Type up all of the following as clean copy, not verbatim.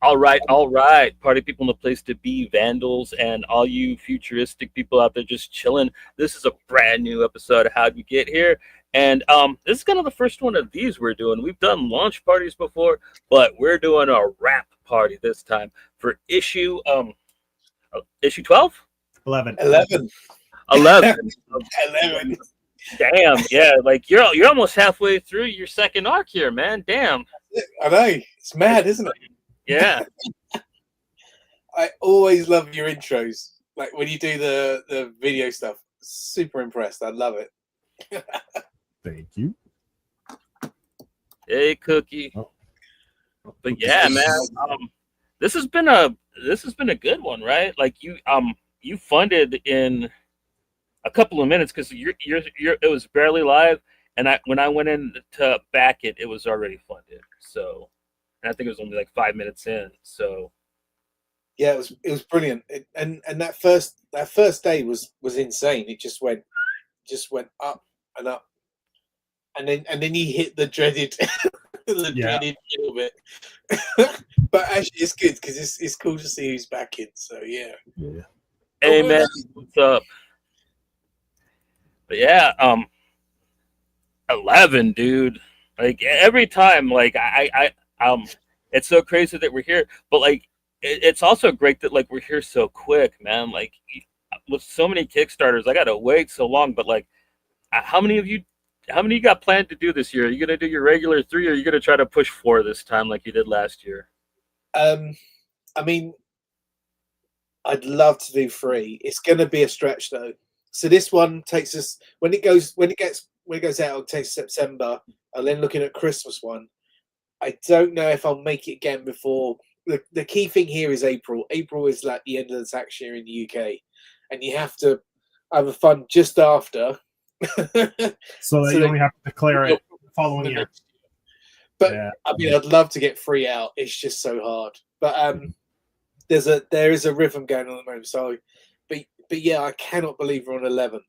All right. Party people in the place to be, vandals, and all you futuristic people out there just chilling. This is a brand new episode of How'd We Get Here? And this is kind of the first one of these we're doing. We've done launch parties before, but we're doing a wrap party this time for issue 12? 11. 11. 11. 11. Damn, yeah, like you're almost halfway through your second arc here, man. Damn. I know. It's mad, isn't it? Yeah. I always love your intros. Like when you do the video stuff. Super impressed. I love it. Thank you. Hey, Cookie. Oh. But yeah, man. This has been a good one, right? Like you funded in a couple of minutes because it was barely live, and when I went in to back it, it was already funded. So, and I think it was only like 5 minutes in. So, yeah, it was brilliant. And that first day was insane. It just went up and up, and then you hit the dreaded dreaded little bit. But actually, it's good because it's cool to see who's backing. So yeah. Hey man, what's up? But yeah, 11, dude. Like every time, like it's so crazy that we're here. But like, it's also great that like we're here so quick, man. Like with so many Kickstarters, I gotta wait so long. But like, how many you got planned to do this year? Are you gonna do your regular 3, or are you gonna try to push 4 this time like you did last year? I mean, I'd love to do 3. It's gonna be a stretch though. So this one takes us when it goes out. It takes September, and then looking at Christmas one. I don't know if I'll make it again before. The key thing here is April. April is like the end of the tax year in the UK, and you have to have a fund just after. So that you only have to declare it the following year. But yeah. I mean, I'd love to get 3 out. It's just so hard. But there is a rhythm going on at the moment. So, but yeah, I cannot believe we're on 11.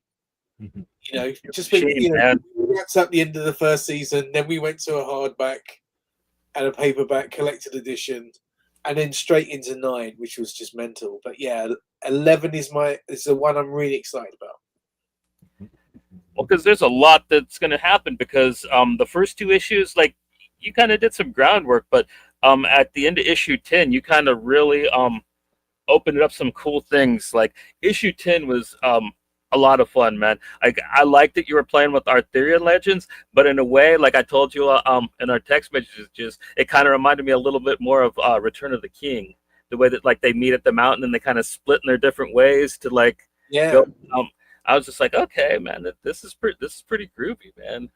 Mm-hmm. You know, just we wrapped up the end of the first season, then we went to a hardback and a paperback collected edition, and then straight into 9, which was just mental. But yeah, 11 is the one I'm really excited about. Well, because there's a lot that's going to happen because the first 2 issues, like you kind of did some groundwork, but at the end of issue 10, you kind of really opened up some cool things. Like issue 10 was a lot of fun, man. I like that you were playing with Arthurian legends, but in a way, like I told you in our text messages, it kind of reminded me a little bit more of Return of the King. The way that like they meet at the mountain and they kind of split in their different ways to like go. I was just like, okay, man, this is pretty groovy, man.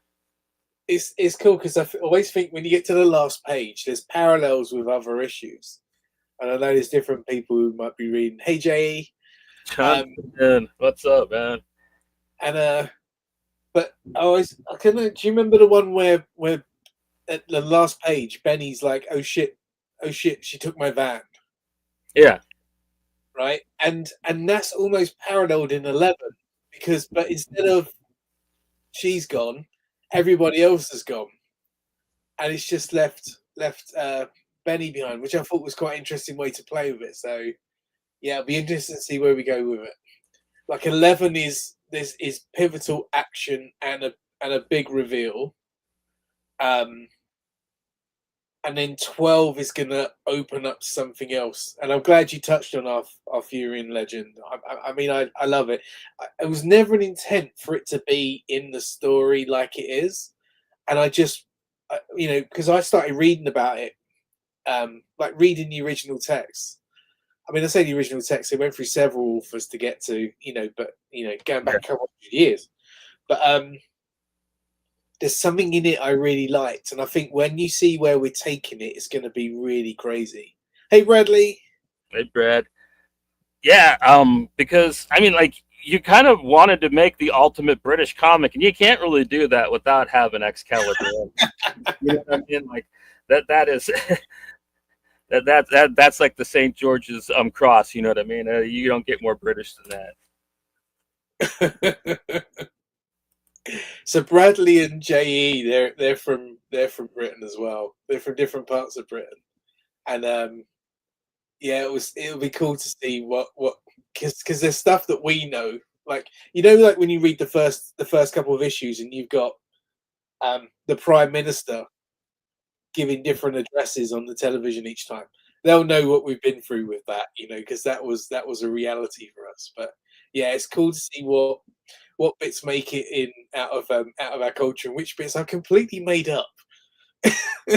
It's cool because I always think when you get to the last page, there's parallels with other issues, and I know there's different people who might be reading. Hey, Jay. What's up, man? And but do you remember the one where at the last page, Benny's like, oh shit, she took my van. Yeah. Right, and that's almost paralleled in 11 but instead of she's gone, everybody else has gone, and it's just left Benny behind, which I thought was quite an interesting way to play with it. So yeah, it'll be interesting to see where we go with it. Like 11 is pivotal action and a big reveal, and then 12 is going to open up something else. And I'm glad you touched on our Furian legend. I mean, I love it. It was never an intent for it to be in the story like it is. And I just, because I started reading about it, like reading the original text. I mean, I say the original text, it went through several authors to get to, but, going back a couple of years. But there's something in it I really liked. And I think when you see where we're taking it, it's going to be really crazy. Hey, Bradley. Hey, Brad. Yeah, because, I mean, like, you kind of wanted to make the ultimate British comic, and you can't really do that without having Excalibur. You know what I mean? Like, that is... That's like the St. George's cross, you know what I mean? You don't get more British than that. So Bradley and JE, they're from Britain as well. They're from different parts of Britain. and yeah, it'll be cool to see what because there's stuff that we know, like like when you read the first couple of issues and you've got the Prime Minister giving different addresses on the television each time. They'll know what we've been through with that, because that was a reality for us. But yeah, it's cool to see what bits make it in out of our culture and which bits are completely made up.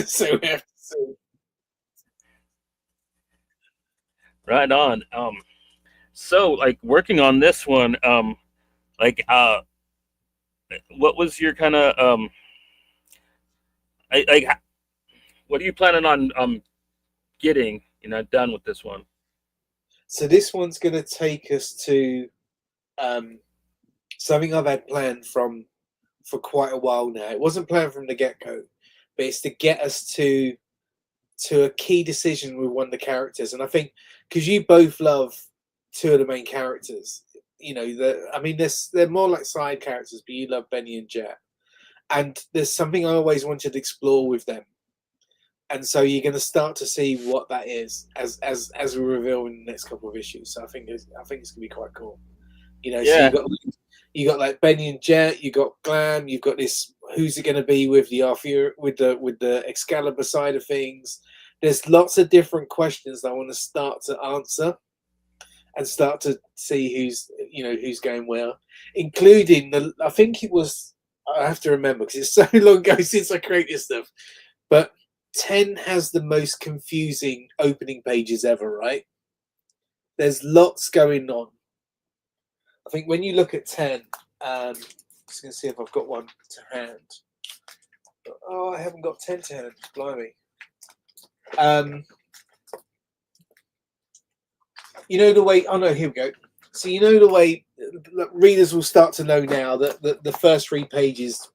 So we have to see. Right on. So like working on this one, like what was your kind of like what are you planning on getting done with this one? So this one's going to take us to something I've had planned for quite a while now. It wasn't planned from the get-go, but it's to get us to a key decision with one of the characters. And I think because you both love two of the main characters, they're more like side characters, but you love Benny and Jet. And there's something I always wanted to explore with them. And so you're going to start to see what that is as we reveal in the next couple of issues. So I think it's going to be quite cool. So you got like Benny and Jet, you got Glam, you've got this. Who's it going to be with the Arthur with the Excalibur side of things? There's lots of different questions that I want to start to answer and start to see who's going where, including I think it was. I have to remember because it's so long ago since I created stuff, but 10 has the most confusing opening pages ever, right? There's lots going on. I think when you look at 10, I'm just going to see if I've got one to hand. Oh, I haven't got 10 to hand. Blimey. The way. Oh no, here we go. So the way readers will start to know now that the first 3 pages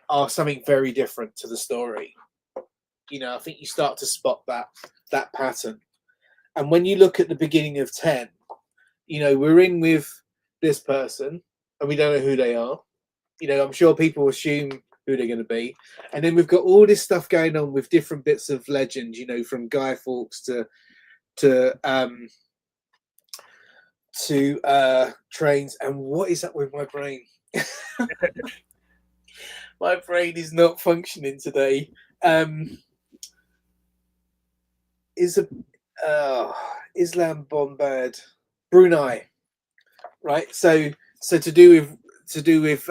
are something very different to the story. I think you start to spot that pattern. And when you look at the beginning of 10, we're in with this person and we don't know who they are. I'm sure people assume who they're going to be. And then we've got all this stuff going on with different bits of legend, from Guy Fawkes to trains. And what is up with my brain? My brain is not functioning today. Islam Bombard, Brunei, right? So to do with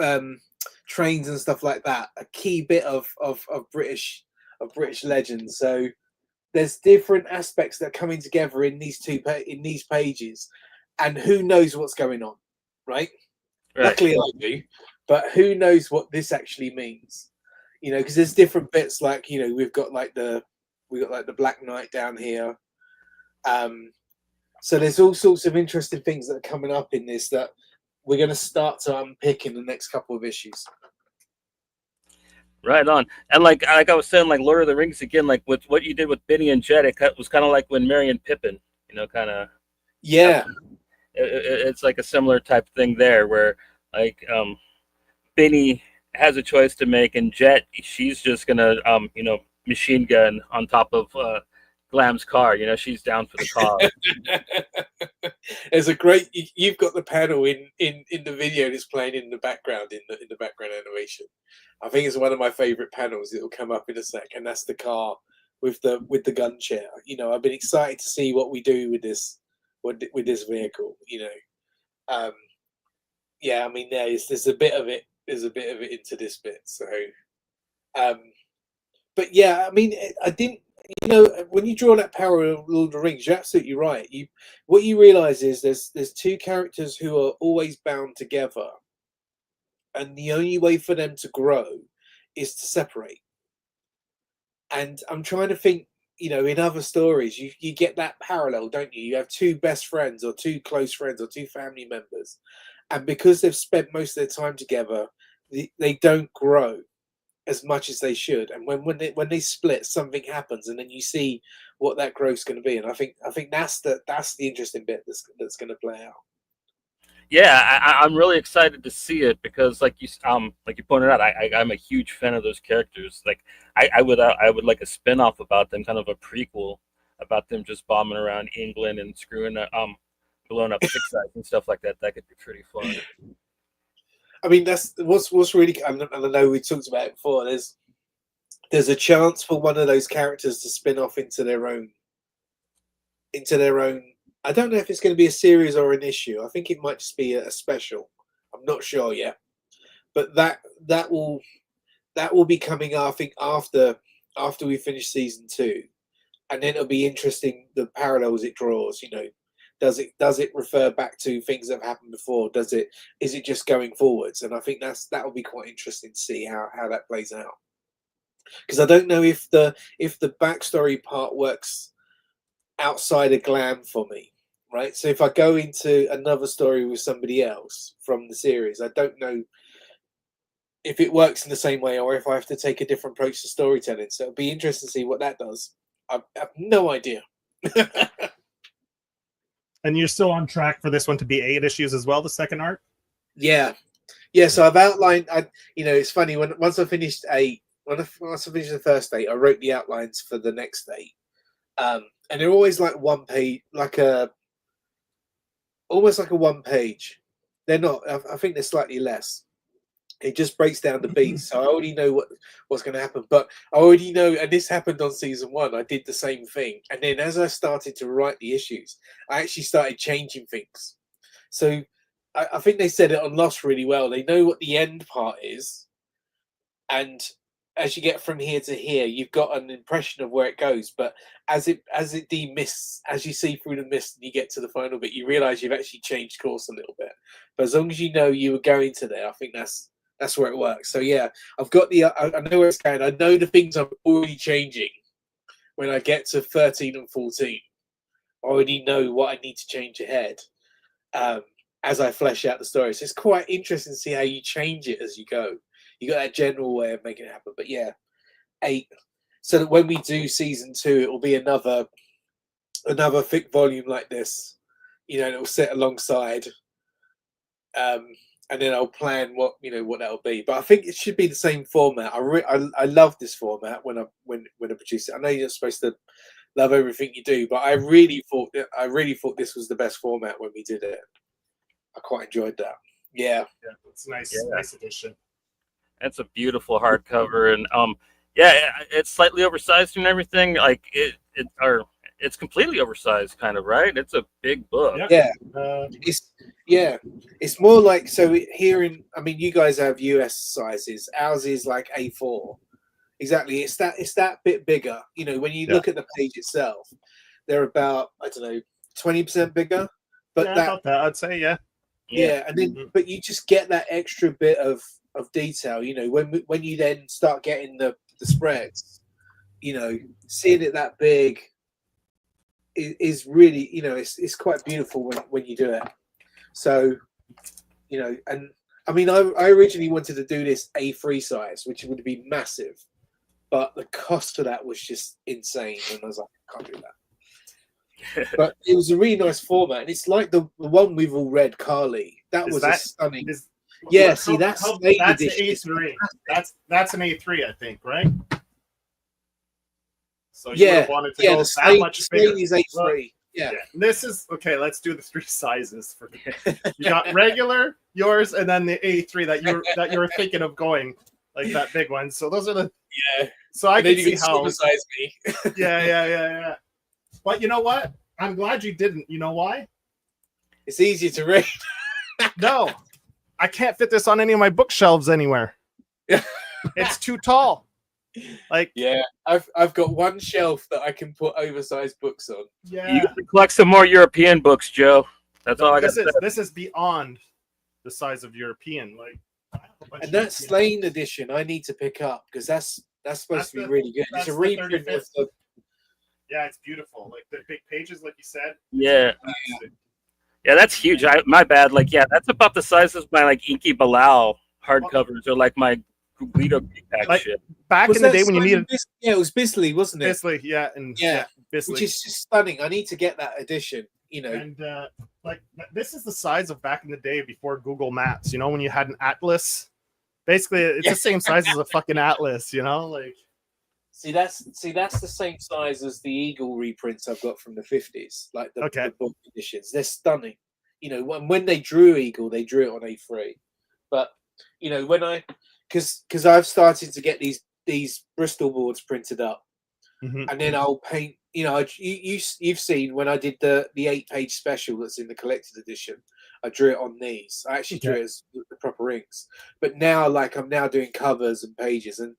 trains and stuff like that, a key bit of British legend. So there's different aspects that are coming together in these pages, and who knows what's going on, right? Luckily I do, but who knows what this actually means? Because there's different bits, like we've got like the Black Knight down here. So there's all sorts of interesting things that are coming up in this that we're going to start to unpick in the next couple of issues. Right on. And like I was saying, like Lord of the Rings again, like with what you did with Benny and Jet, it was kind of like when Merry and Pippin, kind of. Yeah. It's like a similar type thing there, where like Benny has a choice to make, and Jet, she's just gonna machine gun on top of Glam's car. She's down for the cause. There's a great. You've got the panel in the video that's playing in the background in the background animation. I think it's one of my favorite panels. It'll come up in a sec, and that's the car with the gun chair. I've been excited to see what we do with this vehicle. Yeah, I mean there's a bit of it. There's a bit of it into this bit. So, but yeah, I mean I didn't. When you draw that parallel of Lord of the Rings, you're absolutely right. What you realise is there's 2 characters who are always bound together, and the only way for them to grow is to separate. And I'm trying to think, in other stories, you get that parallel, don't you? You have 2 best friends or 2 close friends or 2 family members, and because they've spent most of their time together, they don't grow as much as they should, and when they split, something happens, and then you see what that growth's going to be. And I think that's the interesting bit that's going to play out. Yeah, I'm really excited to see it because, like you pointed out, I'm a huge fan of those characters. Like I would like a spin-off about them, kind of a prequel, about them just bombing around England and blowing up six sites and stuff like that. That could be pretty fun. I mean, that's what's really. And I know we talked about it before. There's a chance for one of those characters to spin off into their own. I don't know if it's going to be a series or an issue. I think it might just be a special. I'm not sure yet, but that will be coming. I think after we finish season 2, and then it'll be interesting the parallels it draws. You know, does it refer back to things that have happened before? Is it just going forwards? And I think that will be quite interesting to see how that plays out. Because I don't know if the backstory part works outside of Glam for me, right? So if I go into another story with somebody else from the series, I don't know if it works in the same way or if I have to take a different approach to storytelling. So it'll be interesting to see what that does. I have no idea. And you're still on track for this one to be 8 issues as well, the second arc? Yeah. So I've outlined. It's funny once I finished 8. Once I finished the first 8, I wrote the outlines for the next 8. And they're always like one page, almost like a one page. They're not. I think they're slightly less. It just breaks down the beats, so I already know what's going to happen. But I already know, and this happened on season 1. I did the same thing, and then as I started to write the issues, I actually started changing things. So I think they said it on Lost really well. They know what the end part is, and as you get from here to here, you've got an impression of where it goes. But as it demists, as you see through the mist and you get to the final bit, you realise you've actually changed course a little bit. But as long as you know you were going to there, I think that's where it works. So yeah, I've got I know where it's going. I know the things I'm already changing when I get to 13 and 14. I already know what I need to change ahead as I flesh out the story. So it's quite interesting to see how you change it as you go. You got that general way of making it happen. But yeah, 8. So that when we do season 2, it will be another thick volume like this. You know, and it will sit alongside. And then I'll plan what that'll be. But I think it should be the same format. I love this format when I produce it. I know you're not supposed to love everything you do, but I really thought this was the best format when we did it. I quite enjoyed that. Yeah, it's nice. Yeah. Nice addition. It's a beautiful hardcover, and it's slightly oversized and everything. Like it's completely oversized, kind of, right? It's a big book. Yeah. It's more like, so here you guys have US sizes. Ours is like A4. Exactly. It's that bit bigger. You know, when you look at the page itself, they're about 20% bigger. But about that, I'd say, yeah. And then but you just get that extra bit of detail. You know, when you then start getting the spreads, you know, seeing it that big is really, you know, it's quite beautiful when you do it. So, you know, and I mean, I originally wanted to do this A3 size, which would be massive, but the cost for that was just insane, and I was like, I can't do that. But it was a really nice format, and it's like the one we've all read, Carly. That was a stunning. That's the A3. That's an A3, I think, right? So you would have wanted to go that much bigger. Is A3. Yeah. This is okay. Let's do the 3 sizes. You got regular, yours, and then the A3 that you were thinking of going, like that big one. So those are the So I can see how. Size me. Yeah. But you know what? I'm glad you didn't. You know why? It's easy to read. No, I can't fit this on any of my bookshelves anywhere. It's too tall. Like, yeah, I've got one shelf that I can put oversized books on. Yeah, you can collect some more European books, Joe. That's all I got. This is beyond the size of European. Like, and that Slane edition, I need to pick up because that's supposed to be really good. It's a reprint of the. Yeah, it's beautiful. Like the big pages, like you said. Yeah, that's huge. My bad. Like, that's about the size of my like Inky Bilal hardcovers or like my Guido pack like, shit. Back in the day when you needed, it was Bisley, wasn't it? Bisley, Bisley, which is just stunning. I need to get that edition. You know, and like this is the size of back in the day before Google Maps. You know, when you had an atlas, basically it's the same size as a fucking atlas. You know, like See, that's the same size as the Eagle reprints I've got from the 50s, like the book editions. They're stunning. You know, when they drew Eagle, they drew it on A3. But you know, because I've started to get these Bristol boards printed up, and then I'll paint. You know, you've seen when I did the 8-page special that's in the collected edition. I drew it on these. I actually drew it as the proper inks. But now, like, I'm now doing covers and pages, and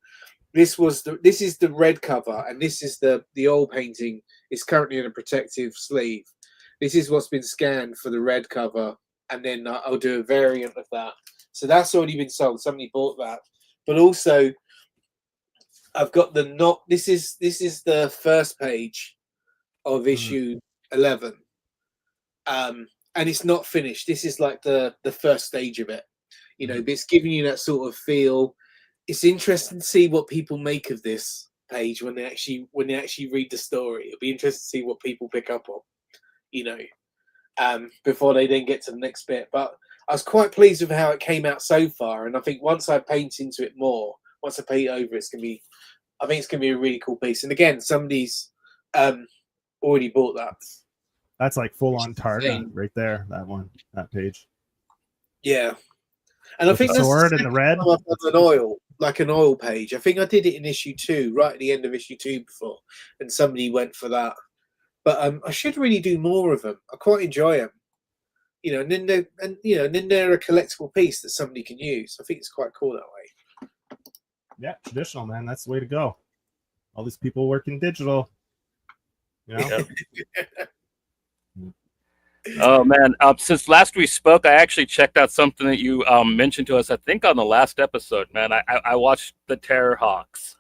this is the red cover, and this is the old painting. It's currently in a protective sleeve. This is what's been scanned for the red cover, and then I'll do a variant of that. So that's already been sold. Somebody bought that. But also, I've got this is the first page of issue 11. And it's not finished. This is like the first stage of it. You know, but it's giving you that sort of feel. It's interesting to see what people make of this page when they actually read the story. It'll be interesting to see what people pick up on, you know, before they then get to the next bit. But I was quite pleased with how it came out so far, and I think once I paint into it more, once I paint over, it's gonna be a really cool piece. And again, somebody's already bought that. That's like full on Targa right there. That page. Yeah, and I think the sword and the red. An oil page. I think I did it in issue 2, right at the end of issue 2 before, and somebody went for that. But I should really do more of them. I quite enjoy them. You know, and then they're a collectible piece that somebody can use. I think it's quite cool that way. Yeah, traditional, man. That's the way to go. All these people working digital. You know? Oh man! Since last we spoke, I actually checked out something that you mentioned to us. I think on the last episode, man. I watched the Terror Hawks.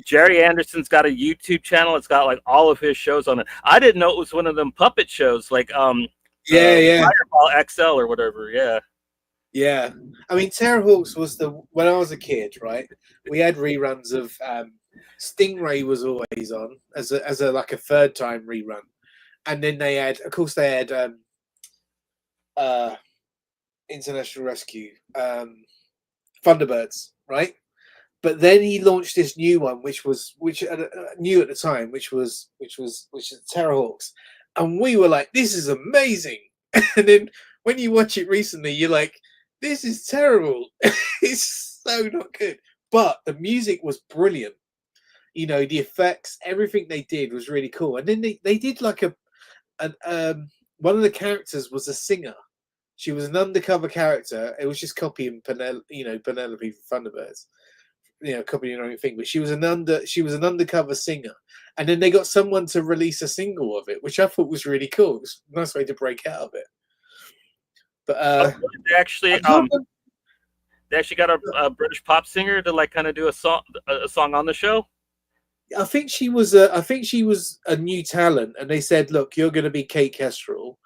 Jerry Anderson's got a YouTube channel. It's got like all of his shows on it. I didn't know it was one of them puppet shows, like Fireball XL or whatever. Yeah. I mean, Terror Hawks was when I was a kid, right? We had reruns of Stingray was always on as a like a third time rerun, and then they had International Rescue, Thunderbirds, right? But then he launched this new one, which new at the time, which is Terror Hawks, and we were like, "This is amazing!" And then when you watch it recently, you're like, "This is terrible. It's so not good." But the music was brilliant. You know, the effects, everything they did was really cool. And then they did like one of the characters was a singer. She was an undercover character. It was just copying Penelope from Thunderbirds. You know, copying her own thing, but she was an undercover singer, and then they got someone to release a single of it, which I thought was really cool. It was a nice way to break out of it. But they actually got a British pop singer to like kind of do a song on the show. I think she was a new talent, and they said, "Look, you're going to be Kate Kestrel.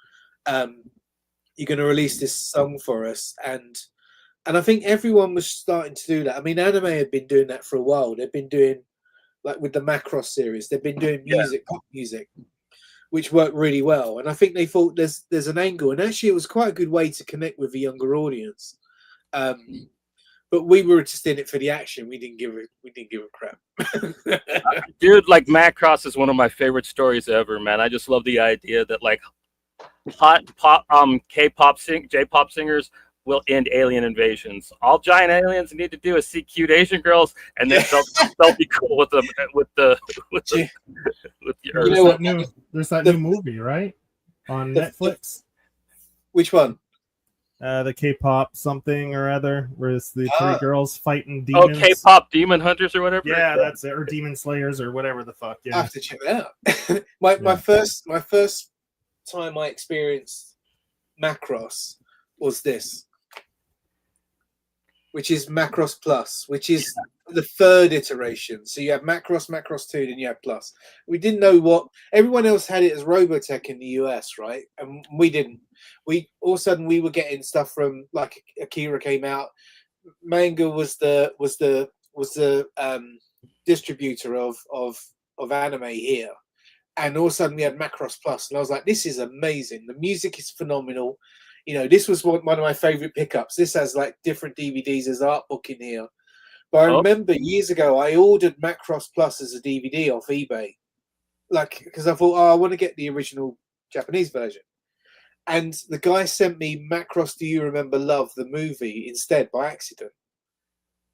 You're going to release this song for us," and I think everyone was starting to do that. I mean, anime had been doing that for a while. They've been doing, like with the Macross series, they've been doing pop music, which worked really well. And I think they thought there's an angle, and actually it was quite a good way to connect with a younger audience. But we were just in it for the action. We didn't give a crap. Dude, like Macross is one of my favorite stories ever, man. I just love the idea that like hot pop K-pop J-pop singers will end alien invasions. All giant aliens need to do is see cute Asian girls, and then they'll be cool with the you know what, there's that new movie, right? On Netflix. Which one? The K-pop something or other, where it's the 3 girls fighting demons. Oh, K-pop demon hunters or whatever. Yeah, that's it, or demon slayers or whatever the fuck. Yeah, I have to check that out. my first time I experienced Macross was this, which is Macross Plus, which is the 3rd iteration. So you have Macross, Macross 2, then you have Plus. We didn't know what everyone else had it as Robotech in the US, right? And we didn't. All of a sudden we were getting stuff from like Akira came out. Manga was the distributor of anime here, and all of a sudden we had Macross Plus, and I was like, this is amazing. The music is phenomenal. You know, this was one of my favorite pickups. This has like different DVDs. There's art book in here. But I Oh. remember years ago, I ordered Macross Plus as a DVD off eBay, like because I thought, oh, I want to get the original Japanese version. And the guy sent me Macross Do You Remember Love, the movie, instead by accident.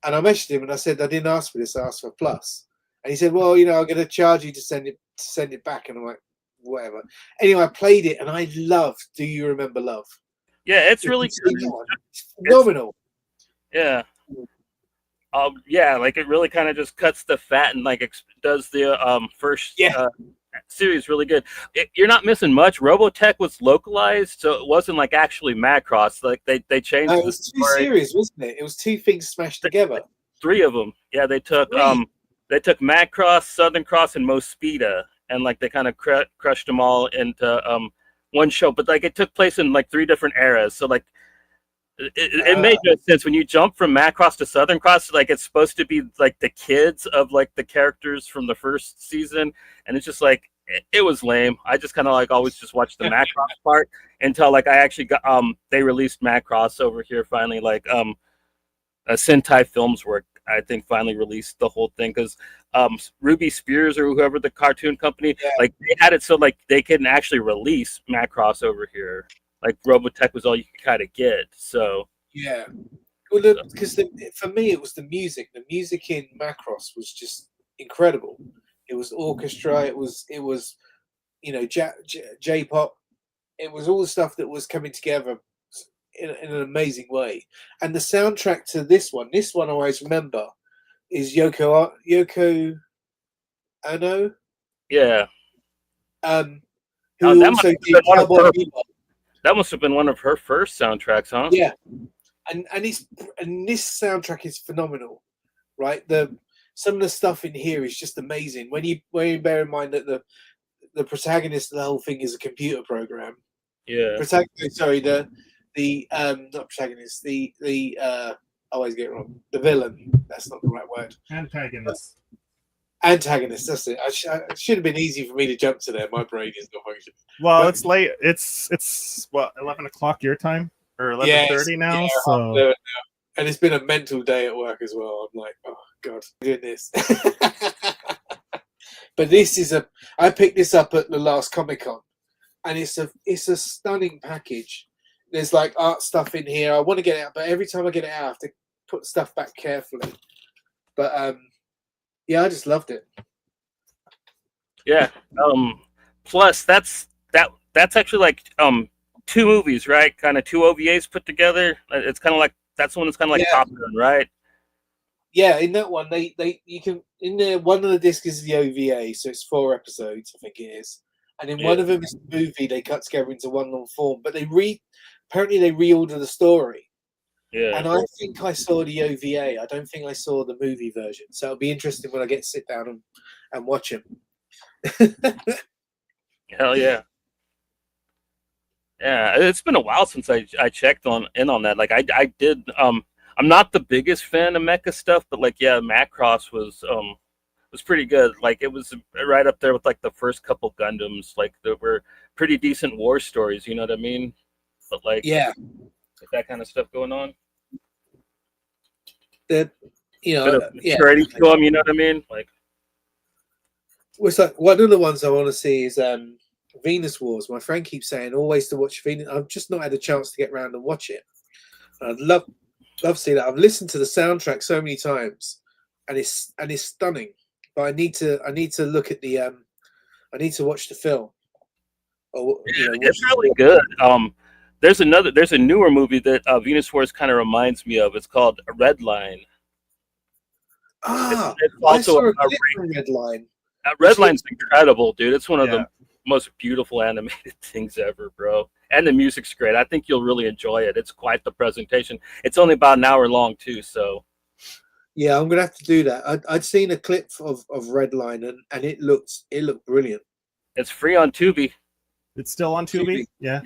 And I messaged him and I said, I didn't ask for this, I asked for Plus. And he said, well, you know, I'm going to charge you to send it back. And I'm like, whatever. Anyway, I played it and I loved Do You Remember Love? Yeah, it's really good. It's phenomenal. Yeah. Yeah, like it really kind of just cuts the fat and like does the first series really good. You're not missing much. Robotech was localized, so it wasn't like actually Macross. Like they changed. It was two series, wasn't it? It was two things smashed together. 3 of them. Yeah, they took Macross, Southern Cross, and Mospeada, and like they kind of crushed them all into one show. But like it took place in like 3 different eras, so like. It made no sense when you jump from Macross to Southern Cross. Like it's supposed to be like the kids of like the characters from the first season, and it's just like it was lame. I just kind of like always just watched the Macross part until like I actually got they released Macross over here finally. Like Sentai Films work I think finally released the whole thing because Ruby Spears or whoever the cartoon company like they had it so like they couldn't actually release Macross over here. Like Robotech was all you could kind of get, so yeah. Well, because for me it was the music. The music in Macross was just incredible. It was orchestra. It was you know J-pop. It was all the stuff that was coming together in an amazing way. And the soundtrack to this one I always remember is Yoko Ono. Yeah. Who also did Cowboy Bebop. That must have been one of her first soundtracks, huh? Yeah, and this soundtrack is phenomenal, right? Some of the stuff in here is just amazing. When you bear in mind that the protagonist of the whole thing is a computer program. Yeah. Sorry, the not protagonist, the I always get it wrong. The villain. That's not the right word. Antagonist, that's it. It should have been easy for me to jump to there. My brain is not functioning. Well, it's late. It's what 11 o'clock your time or 11:30 now. So and it's been a mental day at work as well. I'm like, oh god, I'm doing this. But this is I picked this up at the last Comic-Con, and it's a stunning package. There's like art stuff in here. I want to get it out, but every time I get it out, I have to put stuff back carefully. But yeah, I just loved it. Yeah. Plus, that's actually like 2 movies, right? Kind of 2 OVAs put together. It's kind of like that's one that's kind of like Top Gun, right? Yeah, in that one, you can in there. One of the discs is the OVA, so it's 4 episodes, I think it is, and in one of them is the movie they cut together into one long form. But apparently they reorder the story. Yeah. And I think I saw the OVA. I don't think I saw the movie version. So it'll be interesting when I get to sit down and watch him. Hell yeah. Yeah, it's been a while since I checked on that. Like I did I'm not the biggest fan of mecha stuff, but like Macross was pretty good. Like it was right up there with like the first couple Gundams. Like there were pretty decent war stories, you know what I mean? But like that kind of stuff going on. That maturity to them, you know what I mean? Like, what's like one of the ones I want to see is Venus Wars. My friend keeps saying always to watch Venus. I've just not had a chance to get around and watch it. I'd love to see that. I've listened to the soundtrack so many times, and it's stunning. But I need to look at the I need to watch the film. It's really good. There's a newer movie that Venus Wars kind of reminds me of. It's called Red Line. It's also a Red Line. Red Line's incredible, dude. It's one of the most beautiful animated things ever, bro. And the music's great. I think you'll really enjoy it. It's quite the presentation. It's only about an hour long too, so. Yeah, I'm gonna have to do that. I'd seen a clip of Red Line and it looked brilliant. It's free on Tubi. It's still on Tubi? Yeah.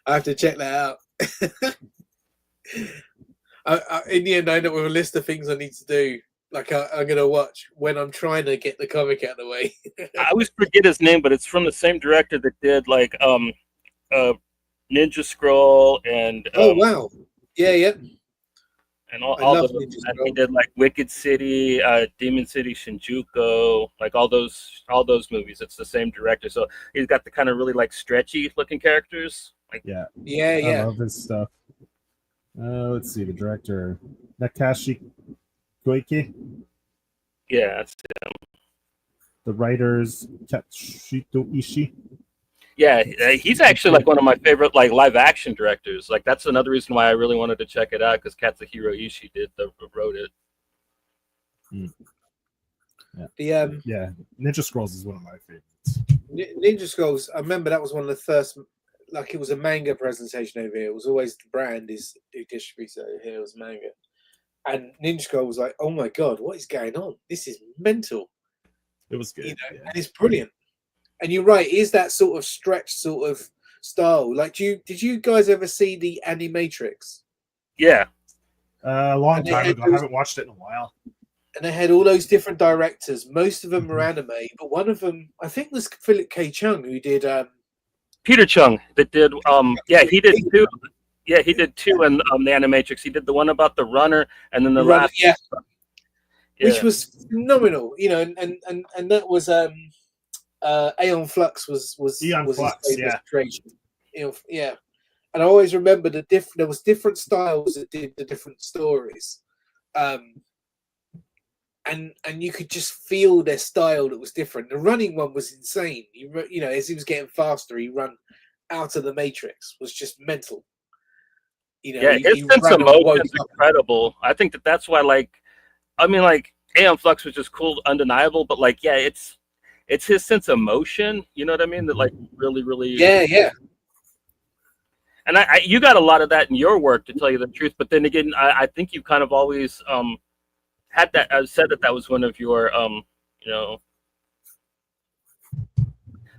I have to check that out. In the end, I end up with a list of things I need to do. Like I'm gonna watch when I'm trying to get the comic out of the way. I always forget his name, but it's from the same director that did like Ninja Scroll and oh wow, yeah. And I all love the Ninja and he Scroll. did like Wicked City, Demon City, Shinjuku, like all those movies. It's the same director, so he's got the kind of really like stretchy looking characters. Like Yeah, Yeah, I yeah. love his stuff. Let's see, the director Nakashi Koike, yeah, it's, the writers Katsuhito Ishii. yeah. He's actually like one of my favorite like live action directors. Like that's another reason why I really wanted to check it out because Katsuhiro Ishii wrote it. Yeah, The yeah. Ninja Scrolls is one of my favorites. Ninja Scrolls. I remember that was one of the first. Like it was a manga presentation over here. It was always the brand is who distributes it over here. It was manga, and Ninja Scroll was like, "Oh my god, what is going on? This is mental." It was good. You know, Yeah. and it's brilliant. And you're right. Is that sort of stretch sort of style? Like, did you guys ever see the Animatrix? Yeah, A long And they time had ago. I haven't watched it in a while. And they had all those different directors. Most of them were anime, but one of them, I think, was Philip K. Chung, who did. Peter Chung that did yeah he did two. Yeah, he did two in the Animatrix. He did the one about the runner, and then the Run, last. yeah, Yeah. which was phenomenal. You know, and that was Aeon Flux was Aeon his Flux, famous yeah. creation. You know, yeah, and I always remember there was different styles that did the different stories, and you could just feel their style that was different. The running one was insane. You know, as he was getting faster, he ran out of the Matrix was just mental. You know, Yeah, his he sense ran of and motion woke is up. incredible. I think that's why, like, I mean, like, Aeon Flux was just cool, undeniable, but like, yeah, it's his sense of motion. You know what I mean? That like really. Yeah. And you got a lot of that in your work, to tell you the truth. But then again, I think you kind of always had that. Said that was one of your you know,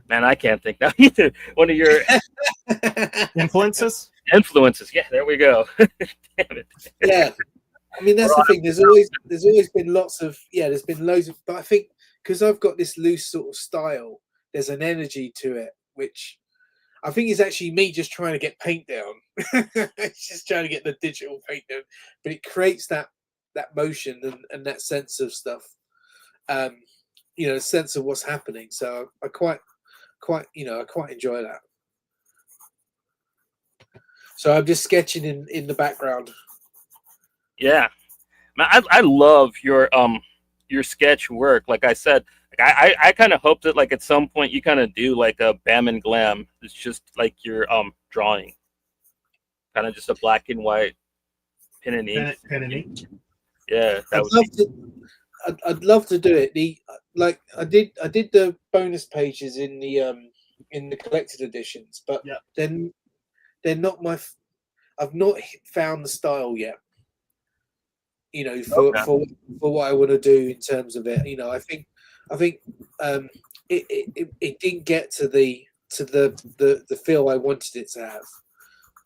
man, I can't think now either. One of your Influences? influences. Yeah, there we go. Damn it. Yeah. I mean, that's the thing. There's always been lots of there's been loads of, but I think because I've got this loose sort of style, there's an energy to it which I think is actually me just trying to get paint down. It's just trying to get the digital paint down, but it creates that motion and that sense of stuff. You know, a sense of what's happening. So I quite enjoy that. So I'm just sketching in the background. Yeah, man, I love your sketch work. Like I said, like I kind of hope that like at some point you kind of do like a Blam and Glam. It's just like your drawing, kind of just a black and white pen and ink. Pen and ink. Yeah, I'd love to do it. I did the bonus pages in the collected editions, but Yeah. then they're not I've not found the style yet. You know, for what I want to do in terms of it. You know, I think it didn't get to the feel I wanted it to have.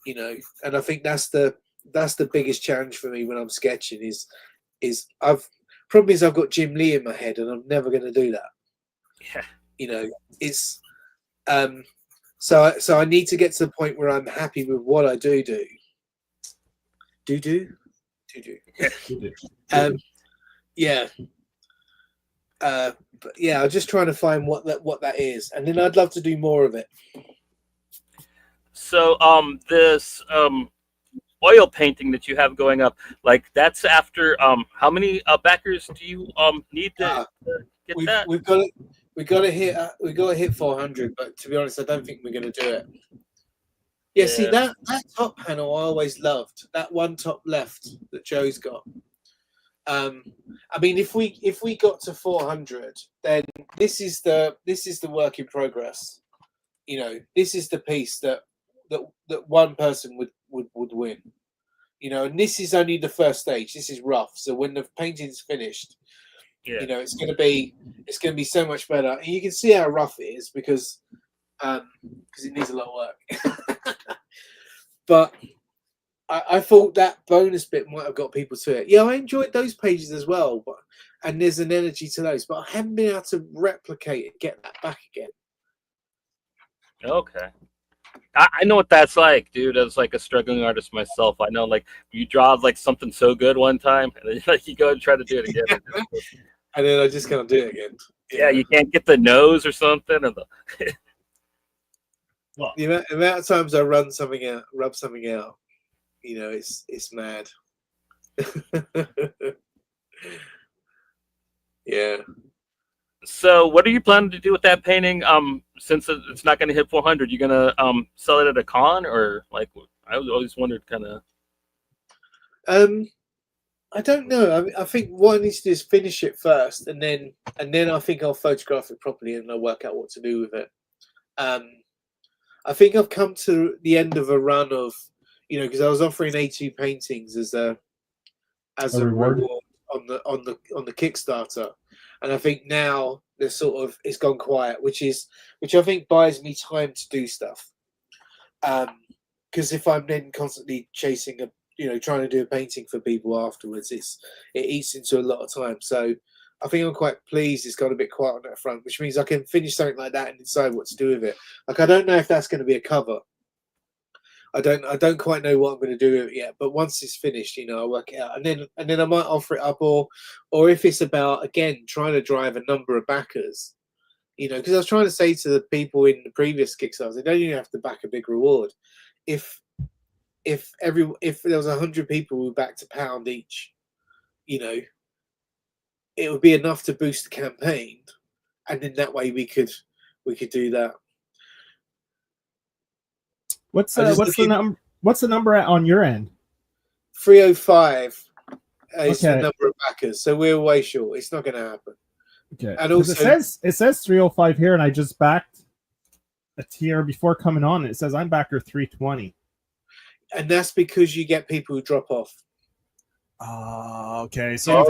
You know, and I think that's the biggest challenge for me when I'm sketching is I've got Jim Lee in my head and I'm never going to do that. Yeah. You know, it's so I need to get to the point where I'm happy with what I do. Yeah. But yeah, I'm just trying to find what that is, and then I'd love to do more of it. So this oil painting that you have going up, like that's after how many backers do you need to get that? We've got to hit 400, but to be honest, I don't think we're going to do it. Yeah, see that top panel I always loved. That one top left that Joe's got. I mean, if we got to 400, then this is the work in progress. You know, this is the piece that one person would win. You know, and this is only the first stage. This is rough. So when the painting's finished, you know, it's gonna be so much better. And you can see how rough it is because it needs a lot of work. But I thought that bonus bit might have got people to it. Yeah, I enjoyed those pages as well, and there's an energy to those, but I haven't been able to replicate it, get that back again. Okay. I know what that's like, dude. As like a struggling artist myself, I know like you draw like something so good one time, and then like you go and try to do it again. And then I just can't do it again. Yeah, you can't get the nose or something, and Well, the amount of times I rub something out, it's mad. Yeah. So, what are you planning to do with that painting? Since it's not going to hit 400, you gonna sell it at a con, or like I always wondered, kind of. I don't know. I think what I need to do is finish it first, and then I think I'll photograph it properly, and I'll work out what to do with it. I think I've come to the end of a run of, because I was offering A2 paintings as a reward on the Kickstarter, and I think now there's it's gone quiet, which I think buys me time to do stuff. Because if I'm then constantly chasing trying to do a painting for people afterwards, it eats into a lot of time. So I think I'm quite pleased it's got a bit quiet on that front, which means I can finish something like that and decide what to do with it. Like, I don't know if that's going to be a cover. I don't quite know what I'm going to do with it yet. But once it's finished, I'll work it out, and then I might offer it up, or if it's about, again, trying to drive a number of backers. Because I was trying to say to the people in the previous Kickstarter, they don't even have to back a big reward. If there was 100 people who backed £1 each, it would be enough to boost the campaign, and in that way we could do that. What's the number on your end? 305 is the number of backers, so we're way short. It's not going to happen. Okay, and also it says 305 here, and I just backed a tier before coming on. It says I'm backer 320, and that's because you get people who drop off. Okay. So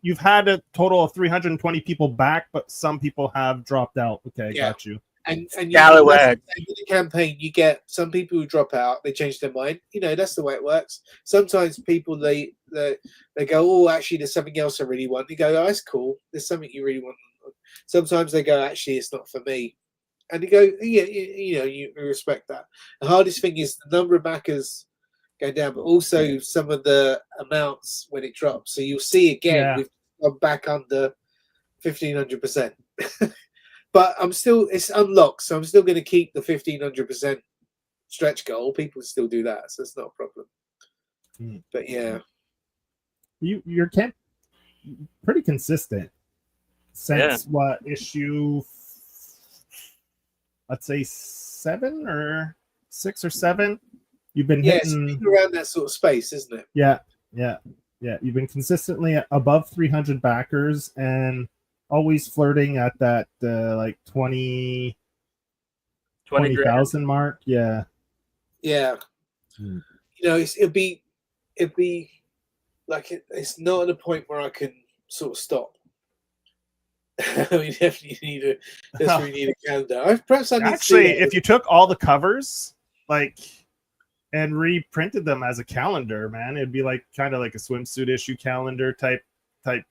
you've had a total of 320 people back, but some people have dropped out. Okay, yeah. Got you. And Scallywag. In the campaign, you get some people who drop out. They change their mind. That's the way it works. Sometimes people they go, oh, actually, there's something else I really want. You go, oh, that's cool. There's something you really want. Sometimes they go, actually, it's not for me. And you go, yeah, you respect that. The hardest thing is the number of backers go down, but also some of the amounts when it drops. So you'll see again, we've gone back under 1,500%. But it's unlocked, so I'm still going to keep the 1,500% stretch goal. People still do that, so it's not a problem. But yeah, you're pretty consistent since what issue? Let's say 7 or 6 or 7. You've been hitting around that sort of space, isn't it? Yeah. You've been consistently above 300 backers and always flirting at that like 20,000 mark. Yeah. It'd be like it's not at a point where I can sort of stop. We definitely need a calendar. If you took all the covers and reprinted them as a calendar, man, it'd be like kind of like a swimsuit issue calendar type thing.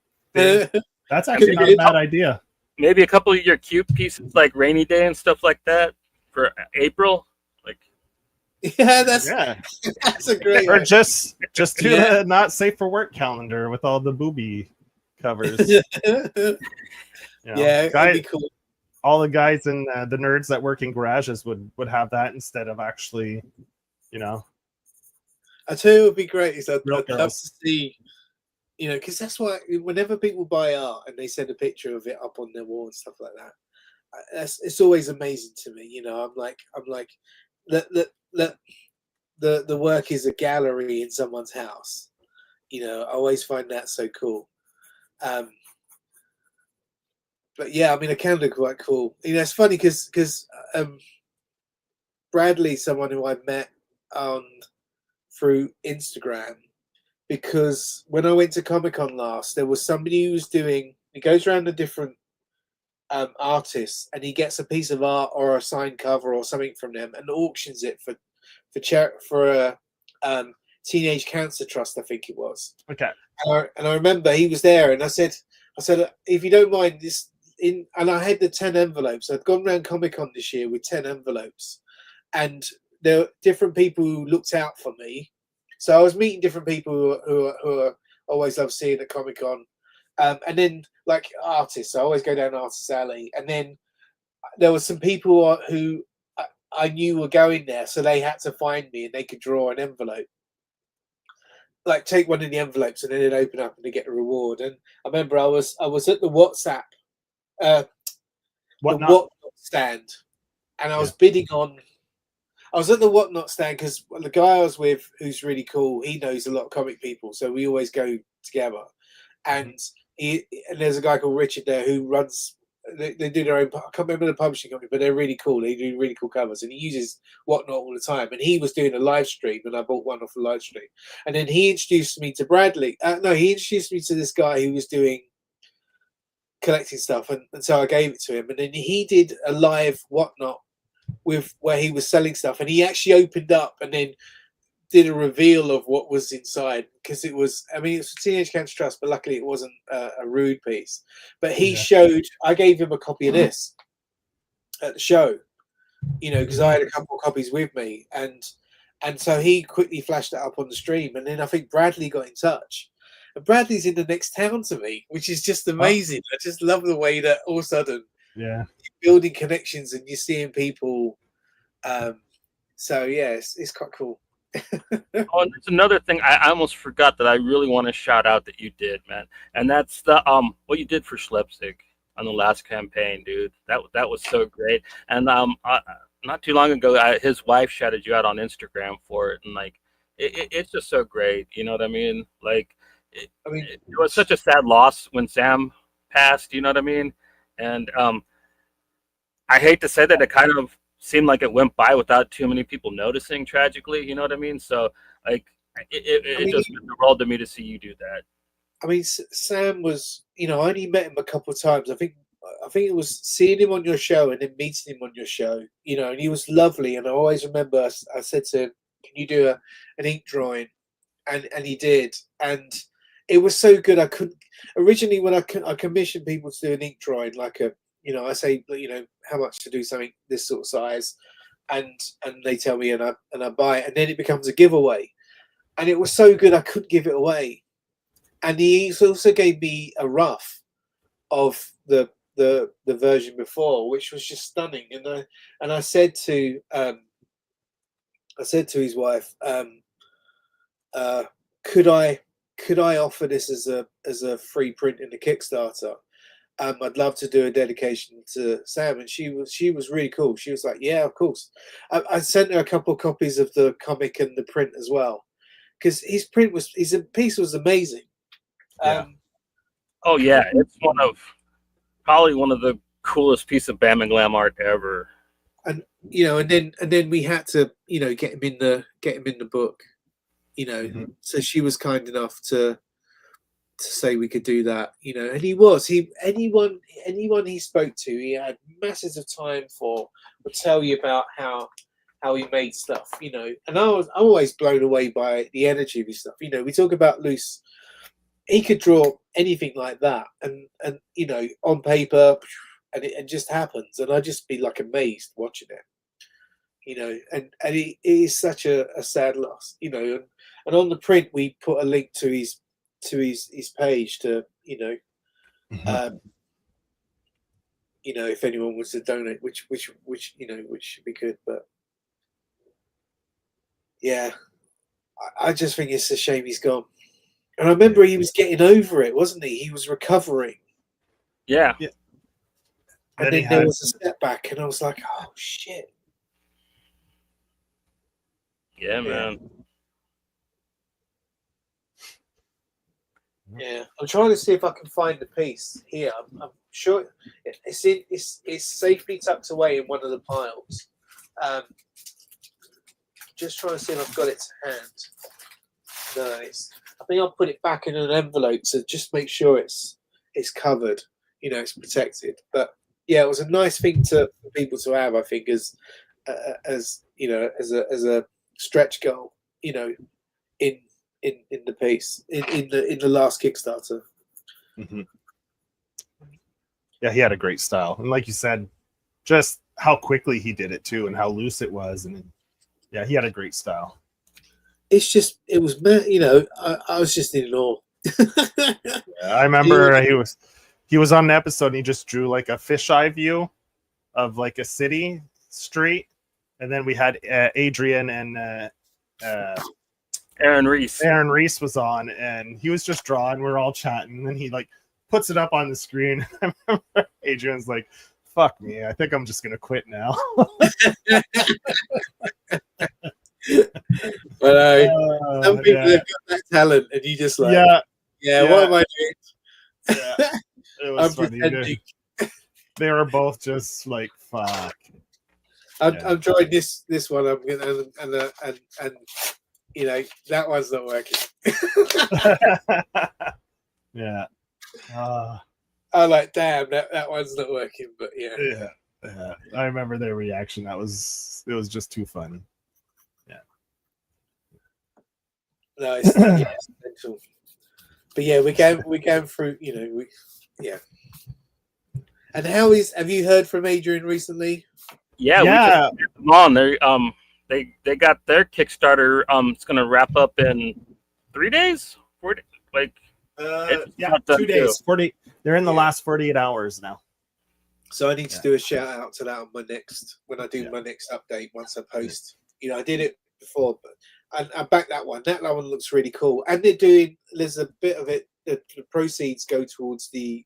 That's actually not a bad idea. Maybe a couple of your cute pieces like Rainy Day and stuff like that for April. That's a great. Or just do a not safe for work calendar with all the booby covers. That'd be cool. All the guys and the nerds that work in garages would have that instead of actually, I tell you, it would be great. I'd love to see. Because that's why whenever people buy art and they send a picture of it up on their wall and stuff like that, it's always amazing to me. I'm like the work is a gallery in someone's house. I always find that so cool. But yeah, I mean, a calendar quite cool. It's funny because Bradley, someone who I met through Instagram. Because when I went to Comic-Con last, there was somebody who was he goes around to different artists and he gets a piece of art or a signed cover or something from them and auctions it for a Teenage Cancer Trust, I think it was. Okay. And I remember he was there and I said, if you don't mind and I had the 10 envelopes. I'd gone around Comic-Con this year with 10 envelopes. and there were different people who looked out for me. So I was meeting different people who are always love seeing at Comic-Con. And then like artists, I always go down Artist Alley. And then there were some people who I knew were going there, so they had to find me and they could draw an envelope. Like take one of the envelopes and then it'd open up and they get a reward. And I remember I was at the WhatsApp, the Whatnot stand, and I was bidding on. I was at the Whatnot stand because the guy I was with, who's really cool, he knows a lot of comic people, so we always go together. And there's a guy called Richard there who runs. They do their own. I can't remember the publishing company, but they're really cool. They do really cool covers, and he uses Whatnot all the time. And he was doing a live stream, and I bought one off the live stream. And then he introduced me to Bradley. He introduced me to this guy who was doing collecting stuff, and so I gave it to him. And then he did a live Whatnot with where he was selling stuff, and he actually opened up and then did a reveal of what was inside, because it was Teenage Cancer Trust, but luckily it wasn't a rude piece. But he showed, I gave him a copy of this at the show, because I had a couple of copies with me, and so he quickly flashed it up on the stream, and then I think Bradley got in touch, and Bradley's in the next town to me, which is just amazing. I just love the way that all of a sudden, you're building connections and you're seeing people. So yeah, it's quite cool. And there's another thing I almost forgot that I really want to shout out that you did, man, and that's the what you did for Schlepsig on the last campaign, dude. That was so great. And not too long ago, his wife shouted you out on Instagram for it, and like it's just so great. You know what I mean? Like, it was such a sad loss when Sam passed. You know what I mean? And I hate to say that it kind of seemed like it went by without too many people noticing, tragically. You know what I mean? So like it just meant the world to me to see you do that. I mean, Sam was, I only met him a couple of times. I think it was seeing him on your show and then meeting him on your show, and he was lovely. And I always remember I said to him, can you do an ink drawing? And he did. And it was so good. I couldn't, originally when I commissioned people to do an ink drawing, like I say, how much to do something this sort of size, and they tell me, and I buy it, and then it becomes a giveaway, and it was so good I couldn't give it away. And he also gave me a rough of the version before, which was just stunning. And I said to his wife, could I offer this as a free print in the Kickstarter? I'd love to do a dedication to Sam, and she was really cool. She was like, "Yeah, of course." I sent her a couple of copies of the comic and the print as well, because his piece was amazing. Oh yeah, it's probably one of the coolest piece of Blam and Glam art ever. And and then we had to get him in the book, So she was kind enough to say we could do that, and anyone he spoke to, he had masses of time for, would tell you about how he made stuff, and I'm always blown away by the energy of his stuff. We talk about Luce, he could draw anything like that, and on paper, and it just happens, and I'd just be like amazed watching it, and it is such a sad loss, and on the print we put a link to his page to if anyone wants to donate, which should be good. But yeah, I just think it's a shame he's gone. And I remember he was getting over it, wasn't he? He was recovering. Yeah. And then there was a setback, and I was like, oh shit. Yeah, man. Yeah, I'm trying to see if I can find the piece here. I'm sure it's safely tucked away in one of the piles. Just trying to see if I've got it to hand. No, I think I'll put it back in an envelope to just make sure it's covered. It's protected. But yeah, it was a nice thing for people to have. I think as a stretch goal. In the piece in the last Kickstarter. Yeah, he had a great style, and like you said, just how quickly he did it too, and how loose it was, and yeah, he had a great style. It's just, it was, you know, I was just in awe. Yeah, I remember he was on an episode and he just drew like a fisheye view of like a city street, and then we had Adrian and Aaron Reese. Aaron Reese was on, and he was just drawing. We're all chatting, and he like puts it up on the screen. I remember Adrian's like, "Fuck me, I think I'm just gonna quit now." But some people yeah. have got that talent, and you just like, yeah. what am I doing? Yeah. It was I'm funny. pretending. They were both just like, "Fuck." I'm trying this one. I'm gonna and you know, that one's not working. Yeah. I like, damn, that one's not working. But yeah. I remember their reaction. It was just too funny. No, it's essential. But yeah, we going through. You know, And have you heard from Adrian recently? Yeah. We just had them on. They got their Kickstarter. It's gonna wrap up in 3 days, 4 days, like. 2 days. 40. They're in the last 48 hours now. So I need to do a shout out to that on my next, when I do my next update once I post. You know, I did it before, but I back that one. That one looks really cool. And there's a bit of it. The proceeds go towards the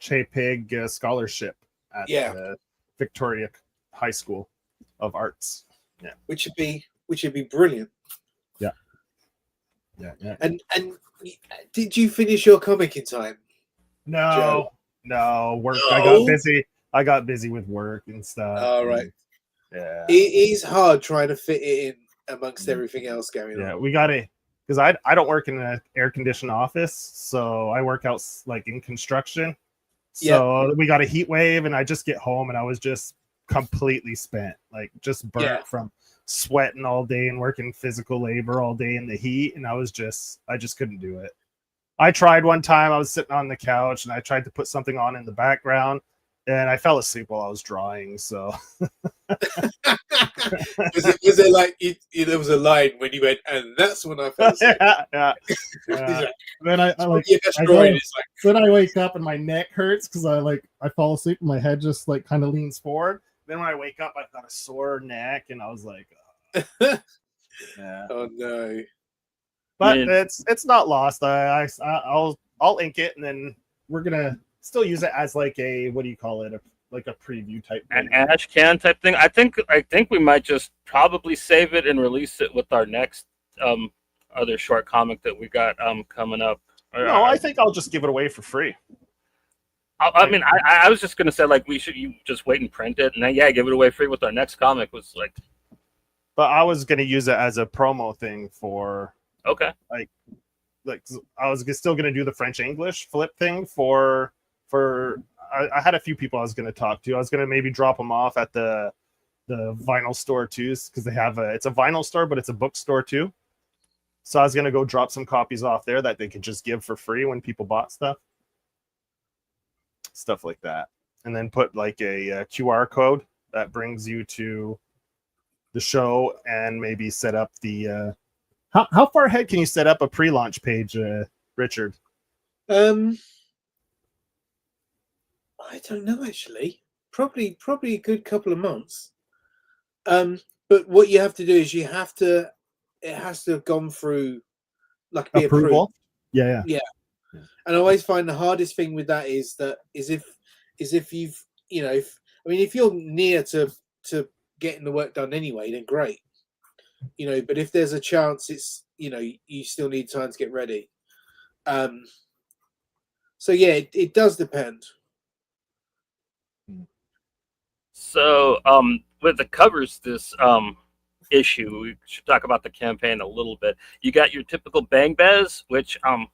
Pig scholarship at Victoria High School of Arts. Yeah, which would be brilliant. Yeah. And did you finish your comic in time? No, work. No? I got busy with work and stuff. All right. Yeah. It is hard trying to fit it in amongst everything else going on. Yeah, we got to, because I don't work in an air conditioned office, so I work out like in construction. So we got a heat wave, and I just get home and I was just completely spent, like just burnt from sweating all day and working physical labor all day in the heat, and I just couldn't do it. I tried one time. I was sitting on the couch and I tried to put something on in the background, and I fell asleep while I was drawing. So was it like there was a line when you went, and that's when I fell asleep? yeah. Then I wake up and my neck hurts because I fall asleep and my head just like kind of leans forward. Then when I wake up, I've got a sore neck, and I was like, oh no. But it's not lost. I'll ink it, and then we're gonna still use it as like a, what do you call it? Like a preview type thing. An ash can type thing. I think we might just probably save it and release it with our next other short comic that we got coming up. No, I think I'll just give it away for free. I mean, I was just gonna say, like, you just wait and print it, and then give it away free with our next comic. Was like, but I was gonna use it as a promo thing for like I was still gonna do the French English flip thing for I had a few people I was gonna talk to. I was gonna maybe drop them off at the vinyl store too, because they have it's a vinyl store, but it's a bookstore too. So I was gonna go drop some copies off there that they could just give for free when people bought stuff like that, and then put like a QR code that brings you to the show, and maybe set up the how far ahead can you set up a pre-launch page, Richard? I don't know, actually. Probably a good couple of months. But what you have to do is it has to have gone through like be approval. Approved. Yeah. And I always find the hardest thing with that is if you've, you know, if you're near to getting the work done anyway, then great. You know, but if there's a chance, it's, you know, you still need time to get ready. So yeah, it does depend. So with the covers this issue, we should talk about the campaign a little bit. You got your typical Bang Bez, which I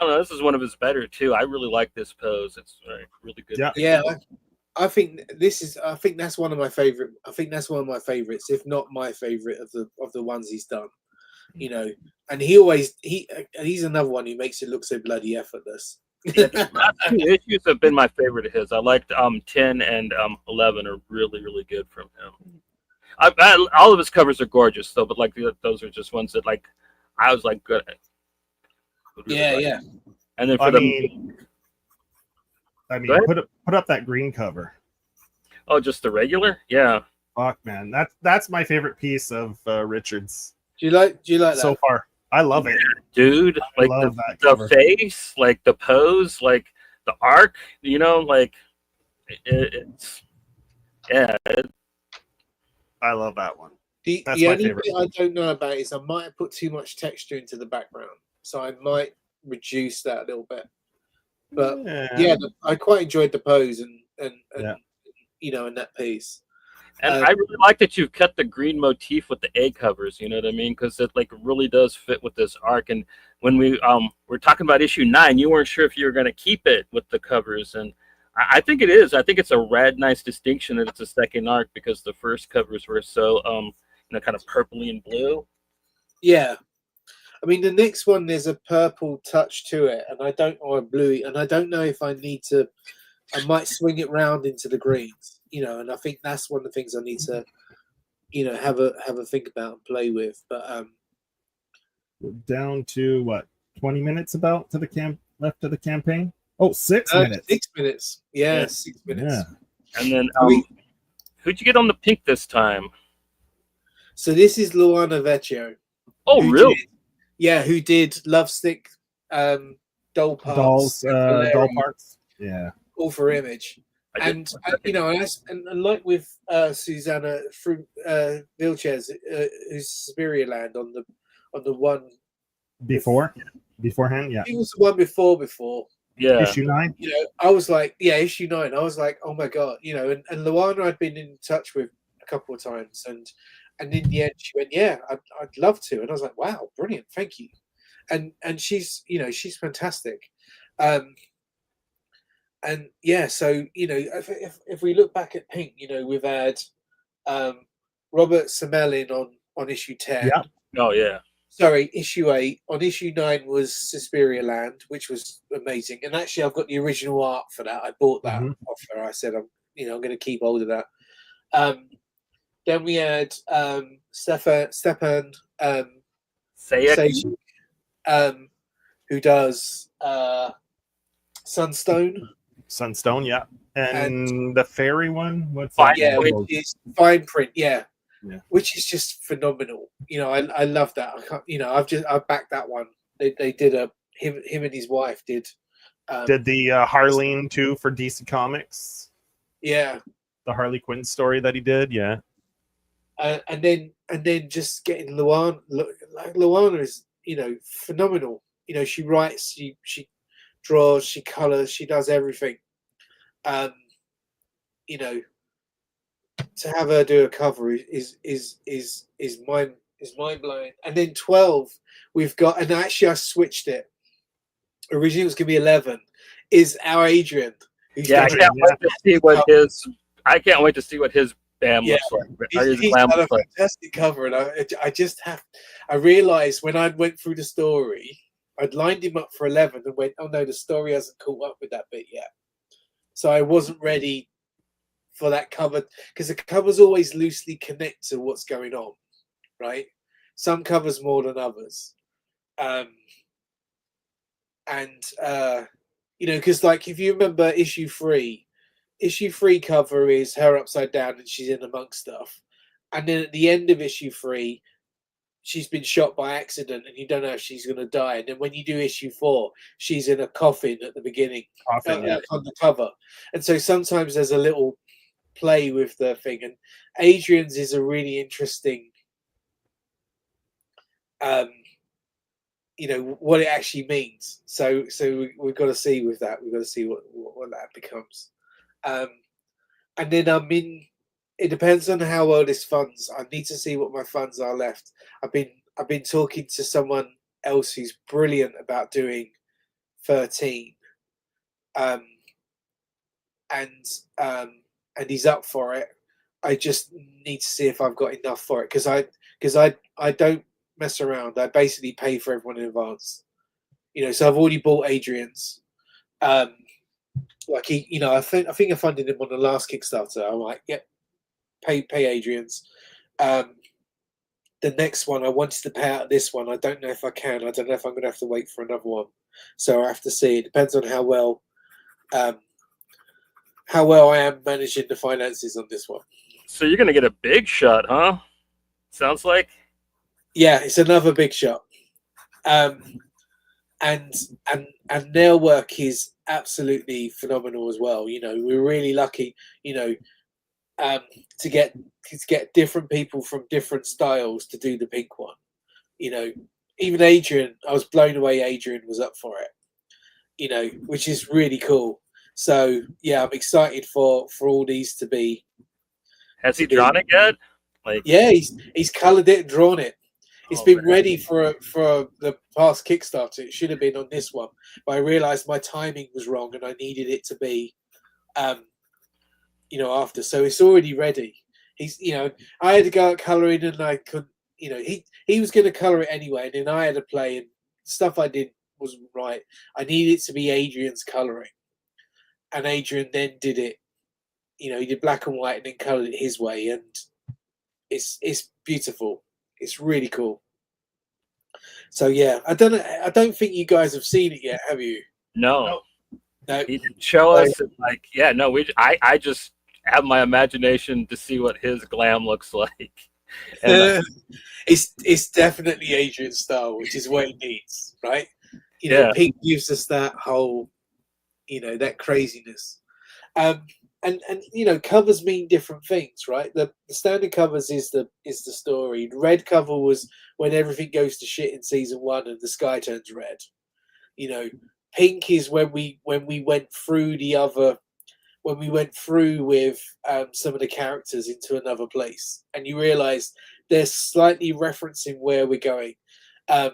don't know, this is one of his better too. I really like this pose. It's really good. Yeah. I think that's one of my favorite. I think that's one of my favorites, if not my favorite of the ones he's done. You know, and he's another one who makes it look so bloody effortless. Last two issues have been my favorite of his. I liked 10 and 11 are really good from him. All of his covers are gorgeous though, but like those are just ones that like I was like good. Yeah. And then for I the mean, Go ahead. put up that green cover. oh, just the regular, yeah. Fuck, man, that's my favorite piece of Richards Do you like so that? far. I love it. Dude, I like love that the cover. face, like the pose, like the arc, you know, like it's yeah. I love that one. The That's the my only favorite. bit I don't know about is I might have put too much texture into the background, so I might reduce that a little bit. But yeah, I quite enjoyed the pose and Yeah. you know, in that piece. And I really like that you've kept the green motif with the A covers. You know what I mean? Because it like really does fit with this arc. And when we were talking about issue 9, you weren't sure if you were going to keep it with the covers, and I think it is. I think it's a rad, nice distinction that it's a second arc because the first covers were so you know, kind of purpley and blue. Yeah, I mean the next one there's a purple touch to it, and or a bluey, and I don't know if I need to. I might swing it round into the greens, you know, and I think that's one of the things I need to, you know, have a think about and play with. But down to what, 20 minutes about to the left of the campaign. Oh, 6 minutes. 6 minutes. Yeah, 6 minutes. Yeah. And then who'd you get on the pink this time? So this is Luana Vecchio. Oh, really? Who did Love Stick, Doll Parts, doll parts. Yeah. all for Image. And you know, and like with Susanna from Vilches, who's Suspiria Land on the one beforehand, yeah. It was the one before. Yeah. Issue 9. You know, I was like, yeah, issue 9. I was like, oh my god, you know, and Luana I'd been in touch with a couple of times, and in the end she went, yeah, I'd love to, and I was like, wow, brilliant, thank you, and she's, you know, she's fantastic. And yeah, so you know, if we look back at Pink, you know, we've had Robert Semelin on issue 10. Yeah. Oh yeah. Sorry, issue 8. On issue 9 was Suspiria Land, which was amazing. And actually, I've got the original art for that. I bought that off her. I said, I'm going to keep hold of that. Then we had Stepan Sajik, who does Sunstone. Sunstone, yeah. And the fairy one, what's Fine, that? Yeah, which is Fine Print, yeah. Yeah. Which is just phenomenal. You know, I love that. I can't, you know, I've backed that one. They did him and his wife did the Harleen too for DC Comics. Yeah. The Harley Quinn story that he did, yeah. And then just getting Luana, like Luana is, you know, phenomenal. You know, she writes, she draws, she colors, she does everything. You know, to have her do a cover is mind blowing. And then 12, we've got, and actually I switched it. Originally it was gonna be 11. Is our Adrian? Yeah, I can't wait to see what his BAM looks like. He's got a fantastic cover, and I realized when I went through the story, I'd lined him up for 11 and went, oh no, the story hasn't caught up with that bit yet. So I wasn't ready for that cover, because the covers always loosely connect to what's going on, right? Some covers more than others. You know, because like if you remember issue 3 cover is her upside down and she's in amongst stuff, and then at the end of issue 3 she's been shot by accident and you don't know if she's going to die, and then when you do issue 4 she's in a coffin at the beginning on the cover. And so sometimes there's a little play with the thing, and Adrian's is a really interesting you know, what it actually means. So we've got to see with that. We've got to see what that becomes. And then it depends on how well this funds. I need to see what my funds are left. I've been talking to someone else who's brilliant about doing 13. And he's up for it. I just need to see if I've got enough for it, because I don't mess around. I basically pay for everyone in advance, you know. So I've already bought Adrian's, Like he, I think I funded him on the last Kickstarter. I'm like, yep, pay Adrian's. The next one I wanted to pay out this one. I don't know if I can. I don't know if I'm going to have to wait for another one. So I have to see. It depends on how well I am managing the finances on this one. So you're gonna get a big shot, huh? Sounds like. Yeah, it's another big shot. And their work is absolutely phenomenal as well. We're really lucky, to get different people from different styles to do the pink one. Even Adrian, I was blown away. Adrian was up for it. Which is really cool. So yeah, I'm excited for all these to be. Has he drawn it yet? Like, yeah, he's coloured it and drawn it. It's been man. ready for the past Kickstarter. It should have been on this one, but I realised my timing was wrong and I needed it to be, after. So it's already ready. He's, I had to go out colouring and I couldn't. He was going to colour it anyway, and then I had to play, and stuff I did wasn't right. I needed it to be Adrian's colouring, and Adrian then did it. He did black and white and then coloured it his way, and it's beautiful. It's really cool. So yeah, I don't think you guys have seen it yet, have you? No. No. He didn't show us. Like, yeah, no. I just have my imagination to see what his glam looks like. And, it's definitely Adrian's style, which is what it needs, right? Pink gives us that whole, that craziness. And covers mean different things, right? The standard covers is the story. The red cover was when everything goes to shit in season 1 and the sky turns red. Pink is when we went through with some of the characters into another place, and you realise they're slightly referencing where we're going. So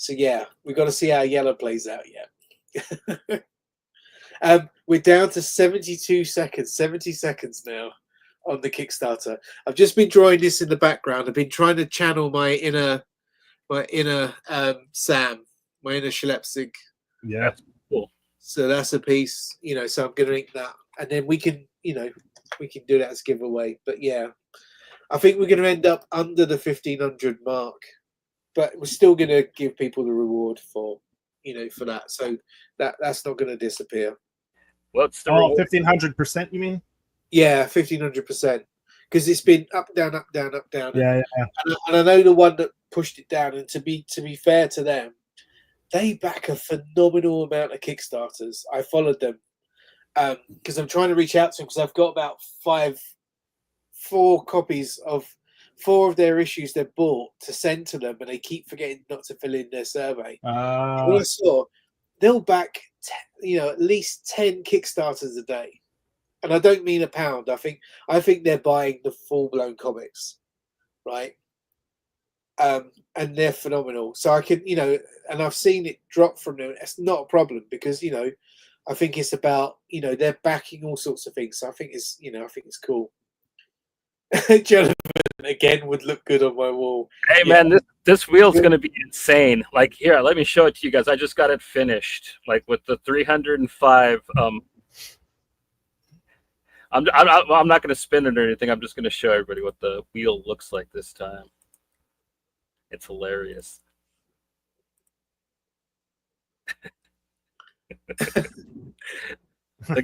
yeah, we've got to see how yellow plays out yet. We're down to 70 seconds now on the Kickstarter. I've just been drawing this in the background. I've been trying to channel my inner Sam, my inner Schlepsig. Yeah. Cool. So that's a piece, so I'm gonna ink that, and then we can do that as giveaway. But yeah, I think we're gonna end up under the 1,500 mark, but we're still gonna give people the reward for that. So that's not gonna disappear. What's the 1,500%? You mean? Yeah, 1,500%, because it's been up, down, up, down, up, down. Yeah. And I know the one that pushed it down. And to be fair to them, they back a phenomenal amount of Kickstarters. I followed them because I'm trying to reach out to them, because I've got about 4 copies of 4 of their issues they've bought to send to them, and they keep forgetting not to fill in their survey. What I saw, they'll back at least 10 Kickstarters a day, and I don't mean a pound. I think they're buying the full-blown comics, right? And they're phenomenal. So I can, and I've seen it drop from them. It's not a problem, because I think it's about they're backing all sorts of things. So I think it's cool. Jonathan again would look good on my wall. Hey man, this wheel's gonna be insane. Like, here, let me show it to you guys. I just got it finished, like with the 305. I'm not gonna spin it or anything. I'm just gonna show everybody what the wheel looks like this time. It's hilarious.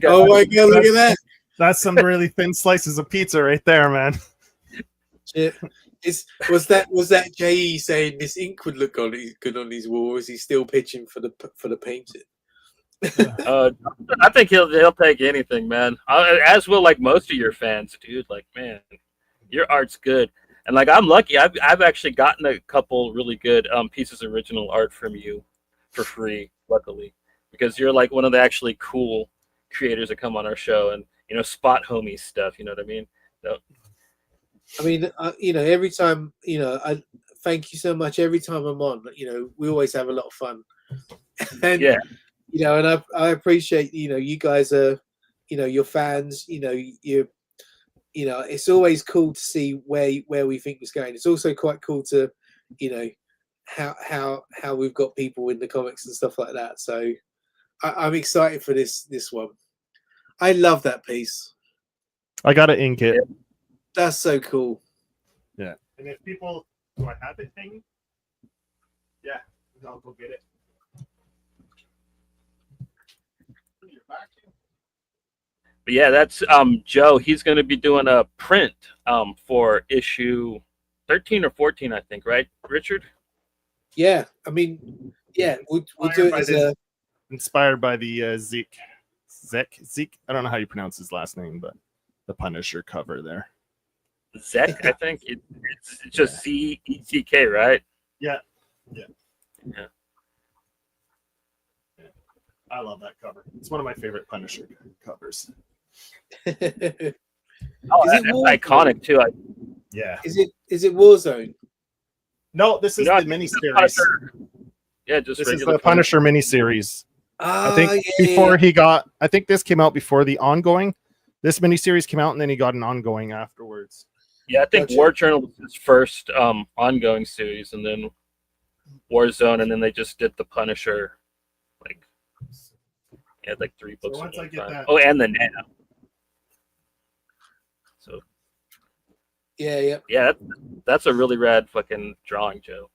Oh my god, look at that. That's some really thin slices of pizza right there, man. Was that JE saying this ink would look good on his wall, or is he still pitching for the painting? I think he'll take anything, man. As will like most of your fans, dude. Like, man, your art's good, and like I'm lucky. I've actually gotten a couple really good pieces of original art from you for free, luckily, because you're like one of the actually cool creators that come on our show, and spot homie stuff. You know what I mean? So, I mean, every time, I thank you so much. Every time I'm on, we always have a lot of fun. And, yeah. And I appreciate, you guys are, your fans, it's always cool to see where we think it's going. It's also quite cool to, how we've got people in the comics and stuff like that. So I'm excited for this one. I love that piece. I got to ink it. That's so cool. Yeah. And if people, do I have it hanging? Yeah, I'll go get it. But yeah, that's Joe. He's going to be doing a print for issue 13 or 14, I think, right, Richard? Yeah, I mean, yeah, we'll do it as a inspired by the Zeke. I don't know how you pronounce his last name, but the Punisher cover there. Zek, I think it's just Zeck, right? Yeah. I love that cover. It's one of my favorite Punisher covers. Oh, that's iconic too. Yeah. Is it Warzone? No, this is the miniseries. Yeah, just this is the Punisher miniseries. I think before he got. I think this came out before the ongoing. This miniseries came out, and then he got an ongoing afterwards. Yeah, I think War Journal was his first ongoing series, and then Warzone, and then they just did the Punisher. Like, he had like 3 books. So once I get that, oh, and the Nano. So. Yeah. That's a really rad fucking drawing, Joe.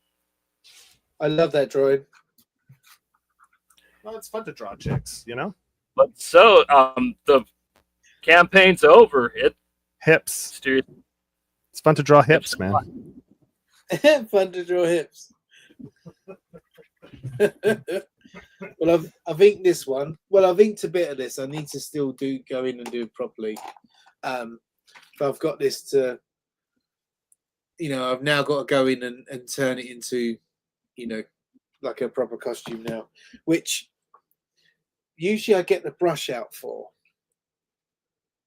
I love that drawing. Well, it's fun to draw chicks, you know. But so, the campaign's over. Hips. It's fun to draw hips, man. Fun to draw hips. Well, I've inked this one. Well, I've inked a bit of this. I need to still go in and do it properly. But I've got this to, I've now got to go in and turn it into, like a proper costume now, which usually I get the brush out for.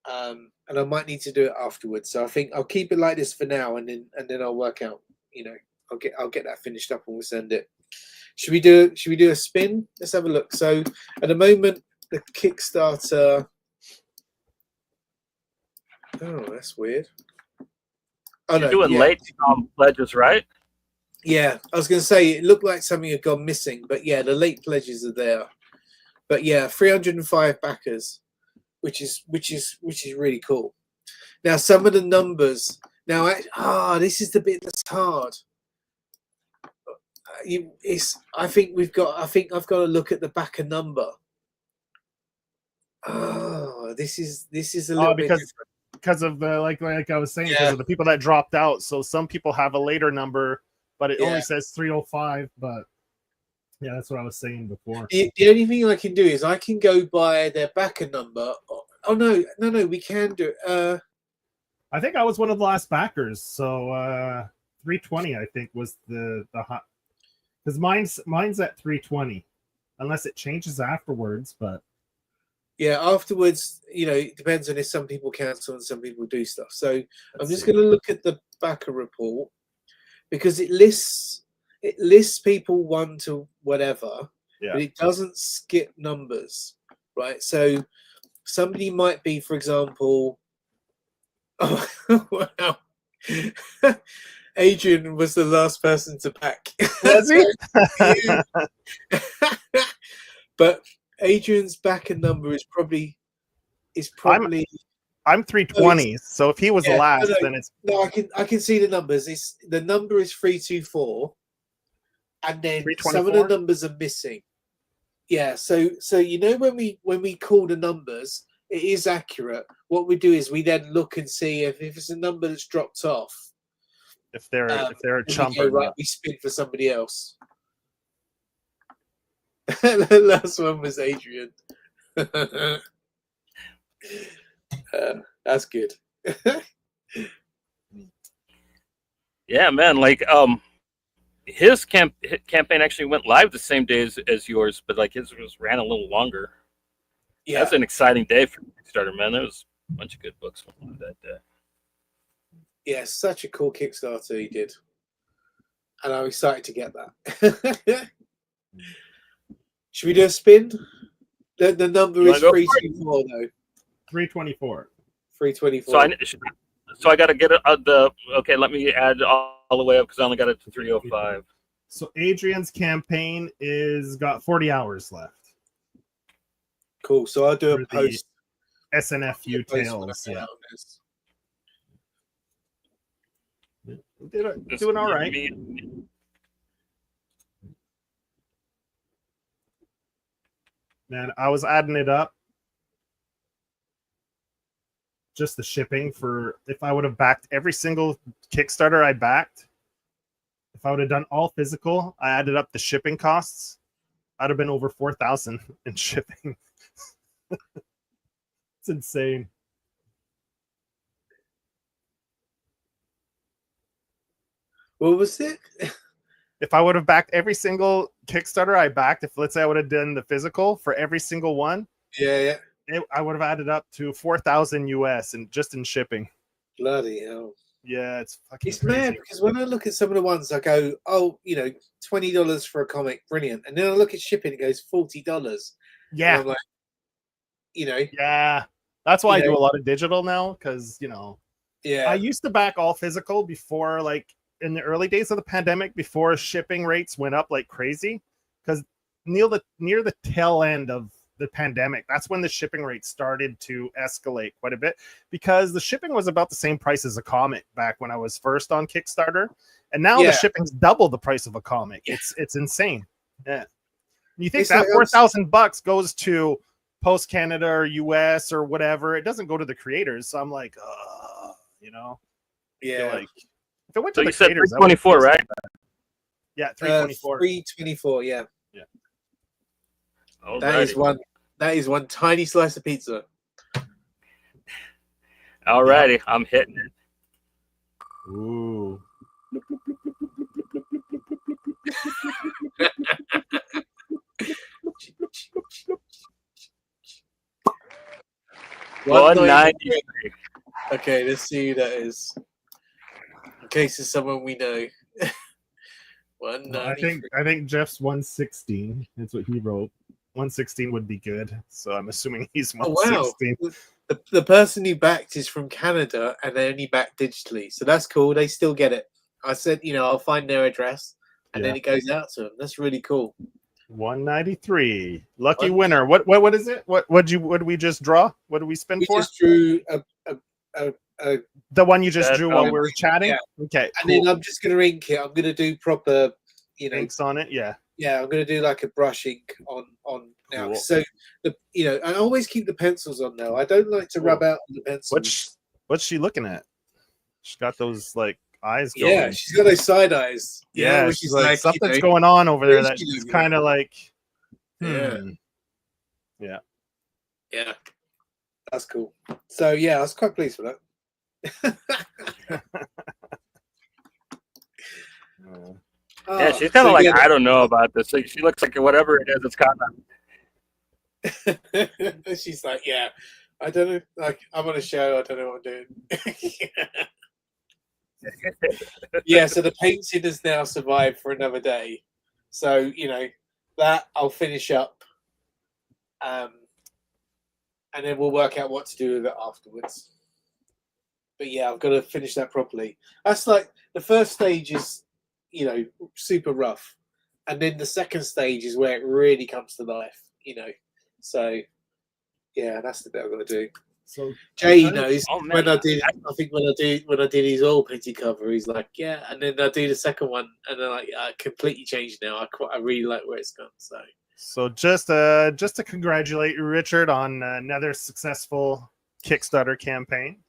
And I might need to do it afterwards. So I think I'll keep it like this for now, and then I'll work out. I'll get that finished up and we'll send it. Should we do a spin? Let's have a look. So at the moment, the Kickstarter. Oh, that's weird. Oh, You're doing late pledges, right? Yeah, I was going to say it looked like something had gone missing, but yeah, the late pledges are there. But yeah, 305 backers, which is really cool. Now some of the numbers. Now, this is the bit that's hard. I think I've got to look at the backer number. Oh, this is a little bit because of the like I was saying, because of the people that dropped out. So some people have a later number, but it only says 305. But yeah, that's what I was saying before. The only thing I can do is I can go by their backer number. Oh no, we can do it. I think I was one of the last backers, so 320 I think was the hot, because mine's at 320, unless it changes afterwards. But yeah, afterwards, it depends on if some people cancel and some people do stuff. So I'm just going to look at the backer report, because it lists people 1 to whatever, but it doesn't skip numbers, right? So somebody might be, for example, wow, Adrian was the last person to back. Was he? But Adrian's backer number is probably. I'm 320, so if he was the last, then it's I can see the numbers. The number is 324, and then some of the numbers are missing. Yeah, so when we call the numbers, it is accurate. What we do is we then look and see if it's a number that's dropped off. If they're a chump, right, we spin for somebody else. The last one was Adrian. That's good. Yeah, man. Like, his campaign actually went live the same day as yours, but like his ran a little longer. Yeah, that's an exciting day for Kickstarter, man. There was a bunch of good books on that day. Yeah, such a cool Kickstarter he did, and I'm excited to get that. Should we do a spin? The number is 324 though. 324. 324. So I got to get it. Okay, let me add all the way up because I only got it to 305. So Adrian's campaign got 40 hours left. Cool. So I'll do For a the post. SNFU post when I Tales. get Yeah. out on this. Doing all right. Man, I was adding it up. Just the shipping for if I would have backed every single Kickstarter I backed, if I would have done all physical, I added up the shipping costs, I'd have been over 4,000 in shipping. It's insane. What was it? If I would have backed every single Kickstarter I backed, if let's say I would have done the physical for every single one, Yeah. I would have added up to 4,000 US and just in shipping. Bloody hell. Yeah, it's fucking It's crazy. mad because when I look at some of the ones, I go, oh, $20 for a comic, brilliant. And then I look at shipping, it goes $40. Yeah. And I'm like, Yeah. That's why I do a lot of digital now because, yeah. I used to back all physical before, like in the early days of the pandemic, before shipping rates went up like crazy. Because near the tail end of the pandemic, that's when the shipping rate started to escalate quite a bit, because the shipping was about the same price as a comic back when I was first on Kickstarter, and now the shipping's double the price of a comic. It's insane. Yeah, you think that $4,000 goes to Post Canada or US or whatever? It doesn't go to the creators. So I'm like, yeah. Like, if it went So to you the said creators, 324, right? Yeah, 324. 324. Yeah. Alrighty. That is one tiny slice of pizza. Alrighty, I'm hitting it. Ooh. $193. Okay, let's see who that is. In case it's someone we know. I think Jeff's 116. That's what he wrote. 116 would be good. So I'm assuming he's 116. Oh, wow. The person who backed is from Canada and they only back digitally. So that's cool. They still get it. I said, I'll find their address and then it goes out to them. That's really cool. 193. Lucky winner. What is it? What did we just draw? What did we spend for? We just drew the one you just drew while we were chatting? Yeah. Okay. And then I'm just gonna ink it. I'm gonna do proper, inks on it, yeah. Yeah, I'm gonna do like a brush ink on now. Cool. So I always keep the pencils on now. I don't like to rub out on the pencils. What's she looking at? She's got those like eyes going. Yeah, she's got those side eyes. Yeah, she's like something's going on over there that she's kind of like Yeah. That's cool. So yeah, I was quite pleased with that. Yeah, she's kind of like, I don't know about this. Like, she looks like whatever it is, it's kind of. She's like, yeah, I don't know. Like, I'm on a show. I don't know what I'm doing. Yeah, so the painting has now survived for another day. So, that I'll finish up. And then we'll work out what to do with it afterwards. But yeah, I've got to finish that properly. That's like the first stage is, super rough. And then the second stage is where it really comes to life, So yeah, that's the bit I've got to do. So Jay knows when I did his oil painting cover, he's like, yeah, and then I do the second one, and then I completely changed now. I really like where it's gone. So just to congratulate you, Richard, on another successful Kickstarter campaign,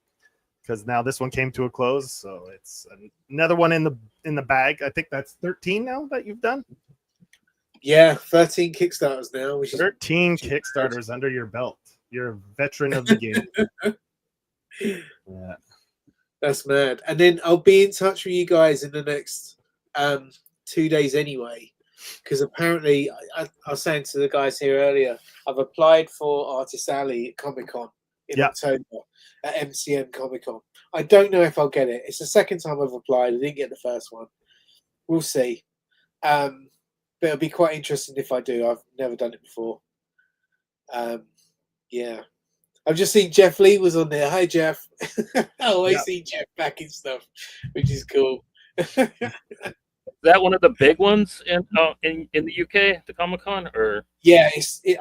because now this one came to a close. So it's another one in the bag. I think that's 13 now that you've done. Yeah, 13 Kickstarters now. 13 Kickstarters under your belt. You're a veteran of the game. Yeah. That's mad. And then I'll be in touch with you guys in the next 2 days anyway. Because apparently, I was saying to the guys here earlier, I've applied for Artist Alley at Comic Con in October at MCM Comic Con. I don't know if I'll get it. It's the second time I've applied. I didn't get the first one. We'll see. But it'll be quite interesting if I do. I've never done it before. Yeah. I've just seen Jeff Lee was on there. Hi, Jeff. I always see Jeff back in stuff, which is cool. of. that one of the big ones in the UK, the Comic Con, or Yeah,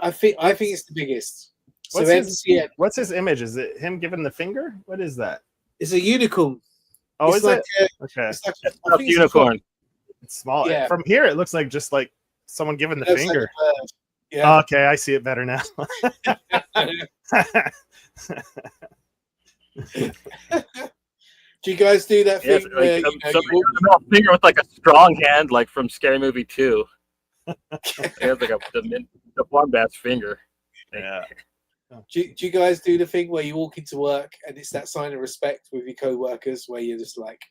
I think it's the biggest. So MCN, what's his image? Is it him giving the finger? What is that? it's a unicorn. Oh, It's is like it? Okay. It's like it's I not think it's a unicorn? It's small. Yeah. From here, it looks like just like someone giving the It looks like finger. a bird. Yeah. Okay, I see it better now. Do you guys do that Yes, thing like where somebody you got a finger with like a strong hand, like from Scary Movie 2. It has like the Bombast finger. Yeah. do you guys do the thing where you walk into work and it's that sign of respect with your co-workers where you're just like,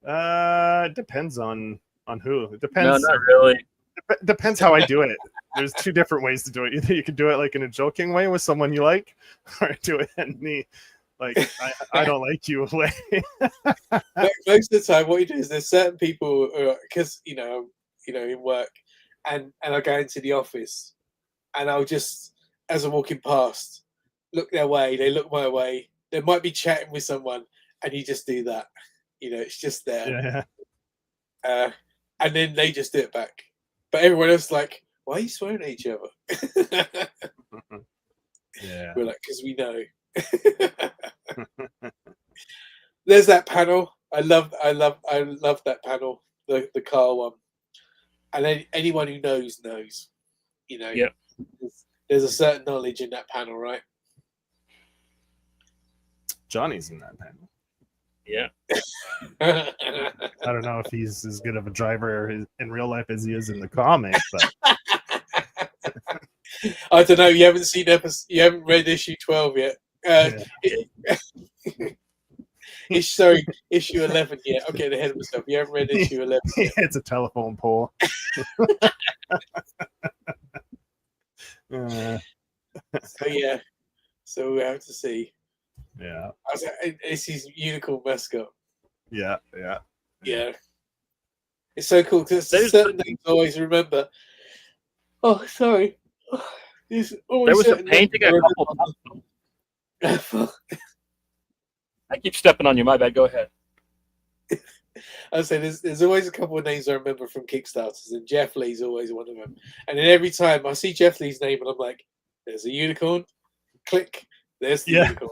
It depends on who. It No, depends. not really. Depends how I do it. There's two different ways to do it. Either you can do it like in a joking way with someone you like, or do it in the like I don't like you way. most of the time what you do is there's certain people because you know in work and I go into the office and I'll just, as I'm walking past, look their way, they look my way, they might be chatting with someone and you just do that, it's just there. Yeah. And then they just do it back, but everyone else is like, why are you swearing at each other? Yeah. We're like, because we know. There's that panel. I love that panel, the car one. And then anyone who knows. Yep. There's a certain knowledge in that panel, right? Johnny's in that panel. Yeah. I don't know if he's as good of a driver in real life as he is in the comic, but I don't know. You haven't read issue 12 yet. Sorry, issue 11 yet. I'm getting ahead of myself. You haven't read issue 11 yet. It's a telephone pole. So we have to see. Yeah. I was like, it's his unicorn mascot. Yeah. Yeah. It's so cool because certain things I always remember. Oh, sorry. There was a painting a couple. I keep stepping on you. My bad. Go ahead. I say there's always a couple of names I remember from Kickstarters, and Jeff Lee's always one of them. And then every time I see Jeff Lee's name, and I'm like, "There's a unicorn." Click. There's the unicorn.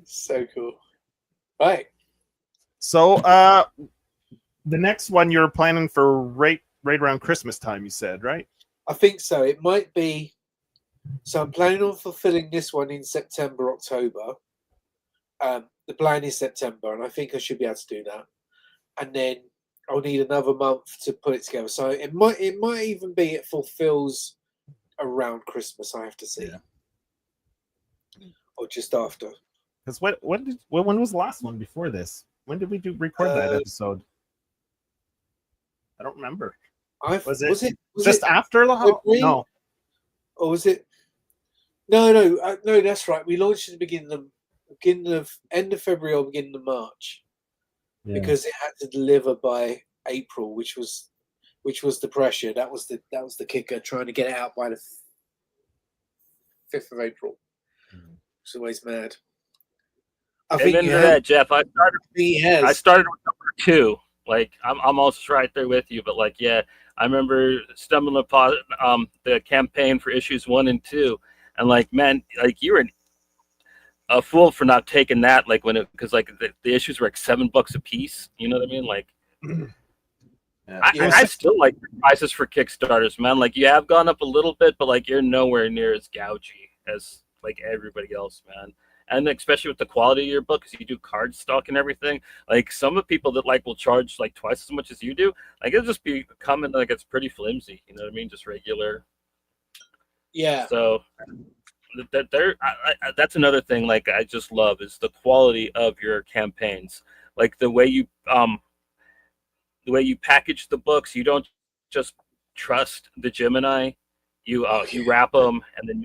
So cool. Right. So, the next one you're planning for right around Christmas time, you said, right? I think so. It might be. So I'm planning on fulfilling this one in September, October. The plan is September, and I think I should be able to do that. And then I'll need another month to put it together. So it might even be it fulfills around Christmas. I have to see, or just after. Because when was the last one before this? When did we record that episode? I don't remember. Was it just after the no? Or was it? No, that's right. We launched at the beginning of end of February or beginning of March, because it had to deliver by April, which was the pressure. That was the kicker, trying to get it out by the 5th of April. It's always mad. I think Jeff. I started with number 2. Like I'm almost right there with you, but like I remember stumbling upon the campaign for issues 1 and 2, and like man, like you were a fool for not taking that. Like because like the issues were like $7 a piece. You know what I mean? Like I still like the prices for Kickstarters, man. Like you have gone up a little bit, but like you're nowhere near as gougy as like everybody else, man. And especially with the quality of your book, because you do card stock and everything. Like some of the people that like will charge like twice as much as you do, like it'll just be coming like it's pretty flimsy. You know what I mean? Just regular. Yeah. So that's another thing. Like I just love is the quality of your campaigns. Like the way you package the books. You don't just trust the Gemini. You wrap them and then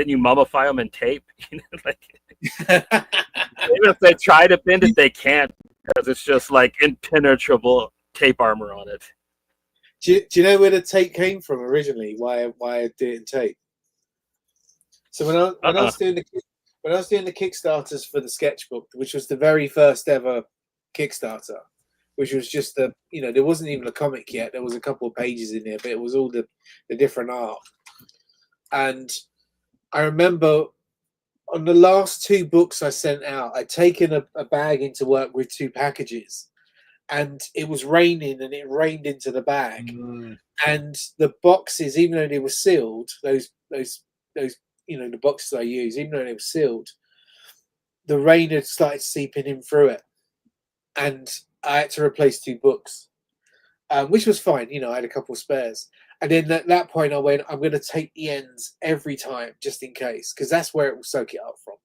you mummify them in tape. You know, like even if they try to bend it, they can't, because it's just like impenetrable tape armor on it. Do you know where the tape came from originally? Why I did it in tape? So when I was doing when I was doing the Kickstarters for the sketchbook, which was the very first ever Kickstarter, which was just the, there wasn't even a comic yet. There was a couple of pages in there, but it was all the different art. And I remember on the last 2 books I sent out, I'd taken a bag into work with 2 packages, and it was raining, and it rained into the bag. And the boxes, even though they were sealed, those the boxes I use, even though they were sealed, the rain had started seeping in through it, and I had to replace 2 books, which was fine. I had a couple of spares. And then at that point, I went, I'm going to take the ends every time, just in case, because that's where it will soak it up from.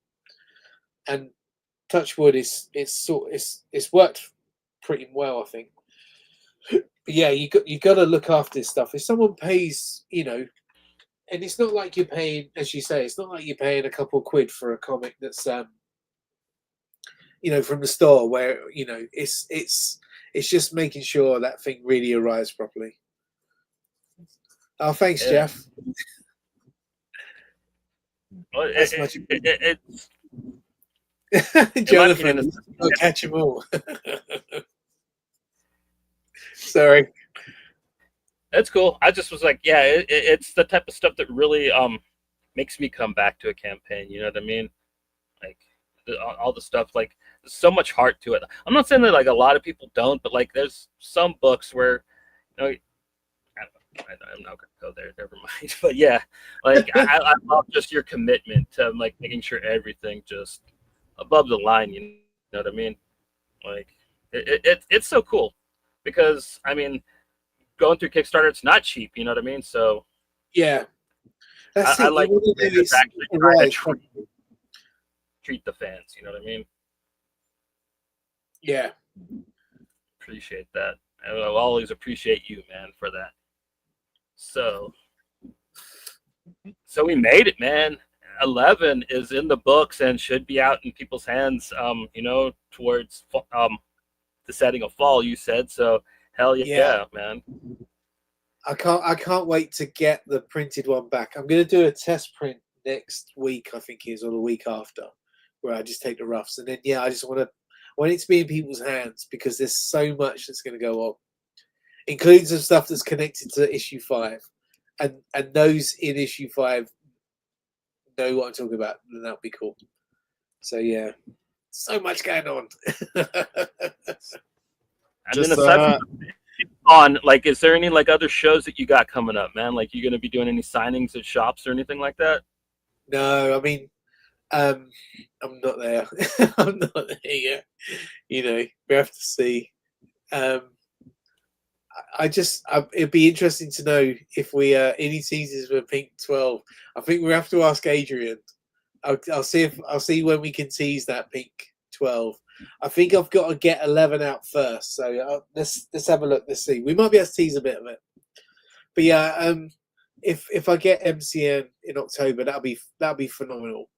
And touch wood, it's worked pretty well, I think. But yeah, you got to look after this stuff. If someone pays, and it's not like you're paying, as you say, it's not like you're paying a couple of quid for a comic that's from the store, where it's just making sure that thing really arrives properly. Oh, thanks, Jeff. Well, That's much. Jonathan, Jonathan, I'll catch them all. Sorry. That's cool. I just was like, yeah, it's the type of stuff that really makes me come back to a campaign. You know what I mean? Like all the stuff, like there's so much heart to it. I'm not saying that like a lot of people don't, but like there's some books where, I'm not gonna go there. Never mind. But yeah, like I love just your commitment to like making sure everything just above the line. You know what I mean? Like it's so cool because I mean, going through Kickstarter, it's not cheap. You know what I mean? So yeah, I like it's actually trying to treat the fans. You know what I mean? Yeah, appreciate that. I'll always appreciate you, man, for that. So we made it, man. 11 is in the books and should be out in people's hands, towards the setting of fall, you said. So hell yeah, man. I can't wait to get the printed one back. I'm going to do a test print next week, I think it is, or the week after, where I just take the roughs. And then, I just want it to be in people's hands, because there's so much that's going to go on. Includes some stuff that's connected to issue 5, and those in issue 5 know what I'm talking about, and that'll be cool. So yeah, so much going on. And then aside from like, is there any like other shows that you got coming up, man? Like, you gonna be doing any signings at shops or anything like that? No, I mean, I'm not there. I'm not there yet. We have to see. It'd be interesting to know if we any teasers for Pink 12. I think we have to ask Adrian. I'll see when we can tease that Pink 12. I think I've got to get 11 out first. So let's have a look. Let's see. We might be able to tease a bit of it. But yeah, if I get MCN in October, that'll be phenomenal.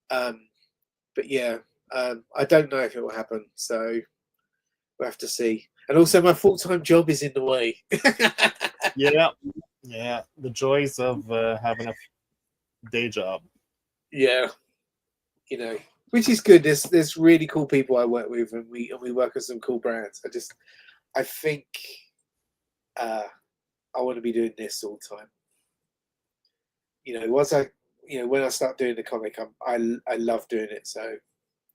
But yeah, I don't know if it will happen. So we'll have to see. And also, my full-time job is in the way. Yeah. The joys of having a day job. Yeah, which is good. There's really cool people I work with, and we work with some cool brands. I think I want to be doing this all the time. Once when I start doing the comic, I love doing it. So,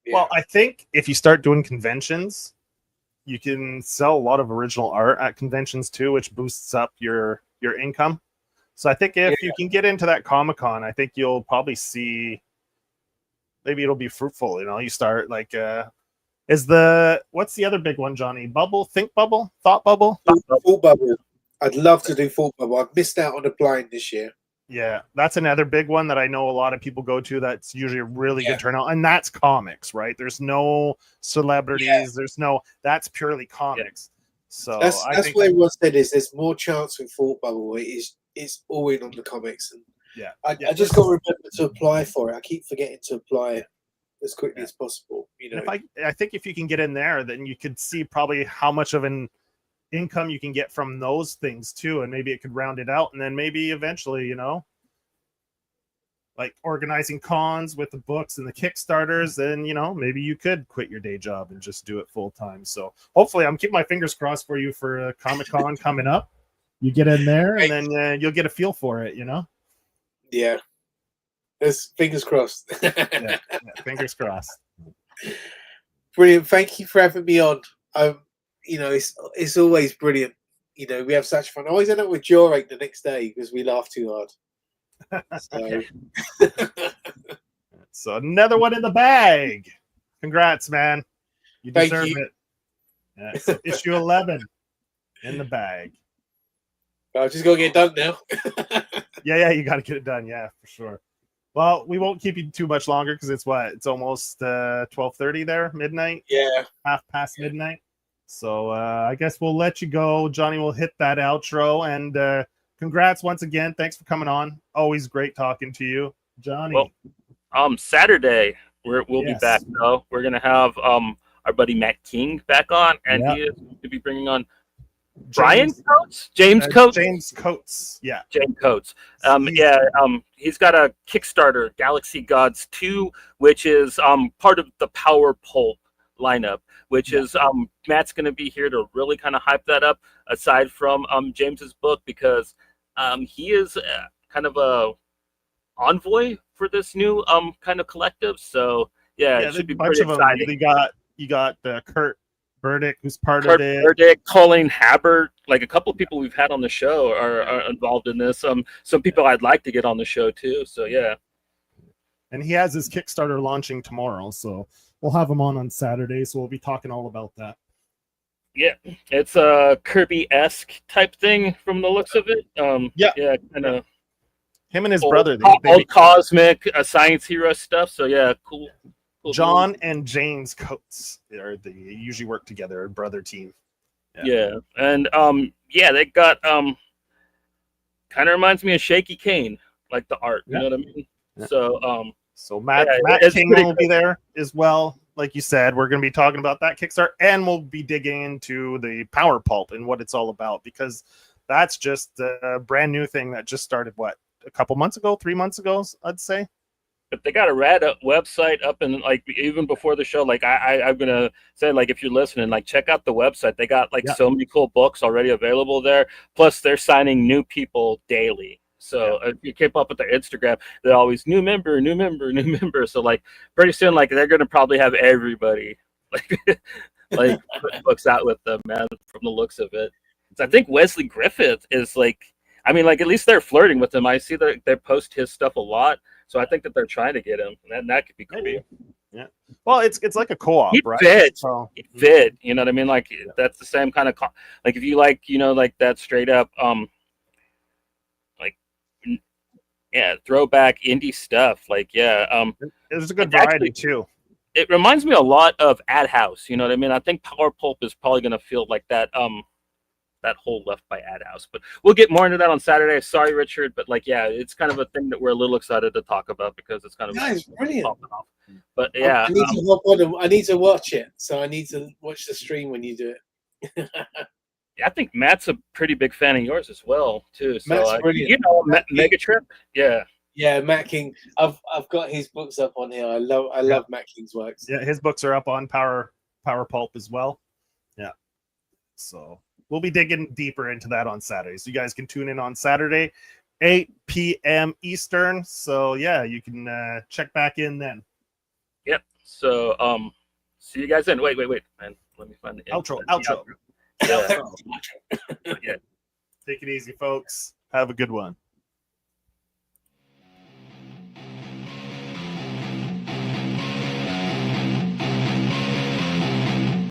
yeah. Well, I think if you start doing conventions, you can sell a lot of original art at conventions too, which boosts up your income. So I think if you can get into that Comic-Con, I think you'll probably see, maybe it'll be fruitful. You start like, what's the other big one, Johnny? Bubble, Think Bubble, Thought Bubble? Thought Bubble. I'd love to do Thought Bubble. I've missed out on applying this year. Yeah, that's another big one that I know a lot of people go to. That's usually a really good turnout, and that's comics, right? There's no celebrities. There's that's purely comics. So that's what everyone said is there's more chance with Thought Bubble. It's all in on the comics, and I just got to remember to apply for it. I keep forgetting to apply as quickly as possible. I think if you can get in there, then you could see probably how much of an income you can get from those things too, and maybe it could round it out, and then maybe eventually like organizing cons with the books and the Kickstarters, then maybe you could quit your day job and just do it full time. So hopefully, I'm keeping my fingers crossed for you for Comic-Con coming up. You get in there, and then you'll get a feel for it. Yeah. There's fingers crossed. Yeah, fingers crossed. Brilliant. Thank you for having me on. It's always brilliant. We have such fun. I always end up with jaw-ache the next day because we laugh too hard. So. So another one in the bag. Congrats, man. You deserve it. Yeah, so issue 11 in the bag. I just gotta get it done now. Yeah, you got to get it done. Yeah, for sure. Well, we won't keep you too much longer because it's almost 12:30 there, midnight. Yeah, half past midnight. So I guess we'll let you go. Johnny will hit that outro, and congrats once again. Thanks for coming on. Always great talking to you, Johnny. Well, Saturday we'll be back though. We're gonna have our buddy Matt King back on, and he is going to be bringing on James Coates. James Coates. Yeah. James Coates. He's got a Kickstarter, Galaxy Gods 2, which is part of the Power Pulp lineup, which is Matt's going to be here to really kind of hype that up, aside from James's book, because he is kind of a envoy for this new kind of collective. So it should be pretty exciting. You got Kurt Burdick, who's part of it. Burdick, Colleen Habert, like a couple of people we've had on the show are involved in this. Some people I'd like to get on the show too. So yeah. And he has his Kickstarter launching tomorrow, so we'll have him on Saturday. So we'll be talking all about that. Yeah, it's a Kirby-esque type thing from the looks of it. Kind of. Him and his brother, old cosmic science hero stuff. So yeah, cool. John and James Coates they usually work together, a brother team. Yeah. And they got kind of reminds me of Shaky Kane, like the art. You know what I mean? Yeah. So Matt King will be there as well. Like you said, we're going to be talking about that Kickstarter, and we'll be digging into the Power Pulp and what it's all about, because that's just a brand new thing that just started a couple months ago, 3 months ago, I'd say. But they got a rad website up, and like even before the show, like I'm gonna say, like if you're listening, like check out the website. They got so many cool books already available there. Plus, they're signing new people daily. So if you keep up with their Instagram, they're always new member. So like pretty soon, like they're gonna probably have everybody like put books out with them, man. From the looks of it, so I think Wesley Griffith is like. I mean, like at least they're flirting with him. I see that they post his stuff a lot. So I think that they're trying to get him, and that could be cool. Maybe. Yeah. Well, it's like a co-op, right? It fit. You know what I mean? Like that's the same kind of like if you like, like that straight up throwback indie stuff. Like there's a good variety too. It reminds me a lot of Ad House. You know what I mean? I think Power Pulp is probably going to feel like that. That whole left by Ad House, but we'll get more into that on Saturday. Sorry, Richard, but it's kind of a thing that we're a little excited to talk about because it's kind of it's brilliant. But yeah, I need to watch it, so I need to watch the stream when you do it. I think Matt's a pretty big fan of yours as well, too. So Matt's brilliant. Megatrip, yeah, Matt King. I've got his books up on here. I love Matt King's works. Yeah, his books are up on Power Pulp as well. Yeah, so. We'll be digging deeper into that on Saturday. So you guys can tune in on Saturday, 8 p.m. Eastern. So yeah, you can check back in then. Yep. So see you guys then. Wait, man. Let me find the outro. Yeah. Yeah. Take it easy, folks. Have a good one.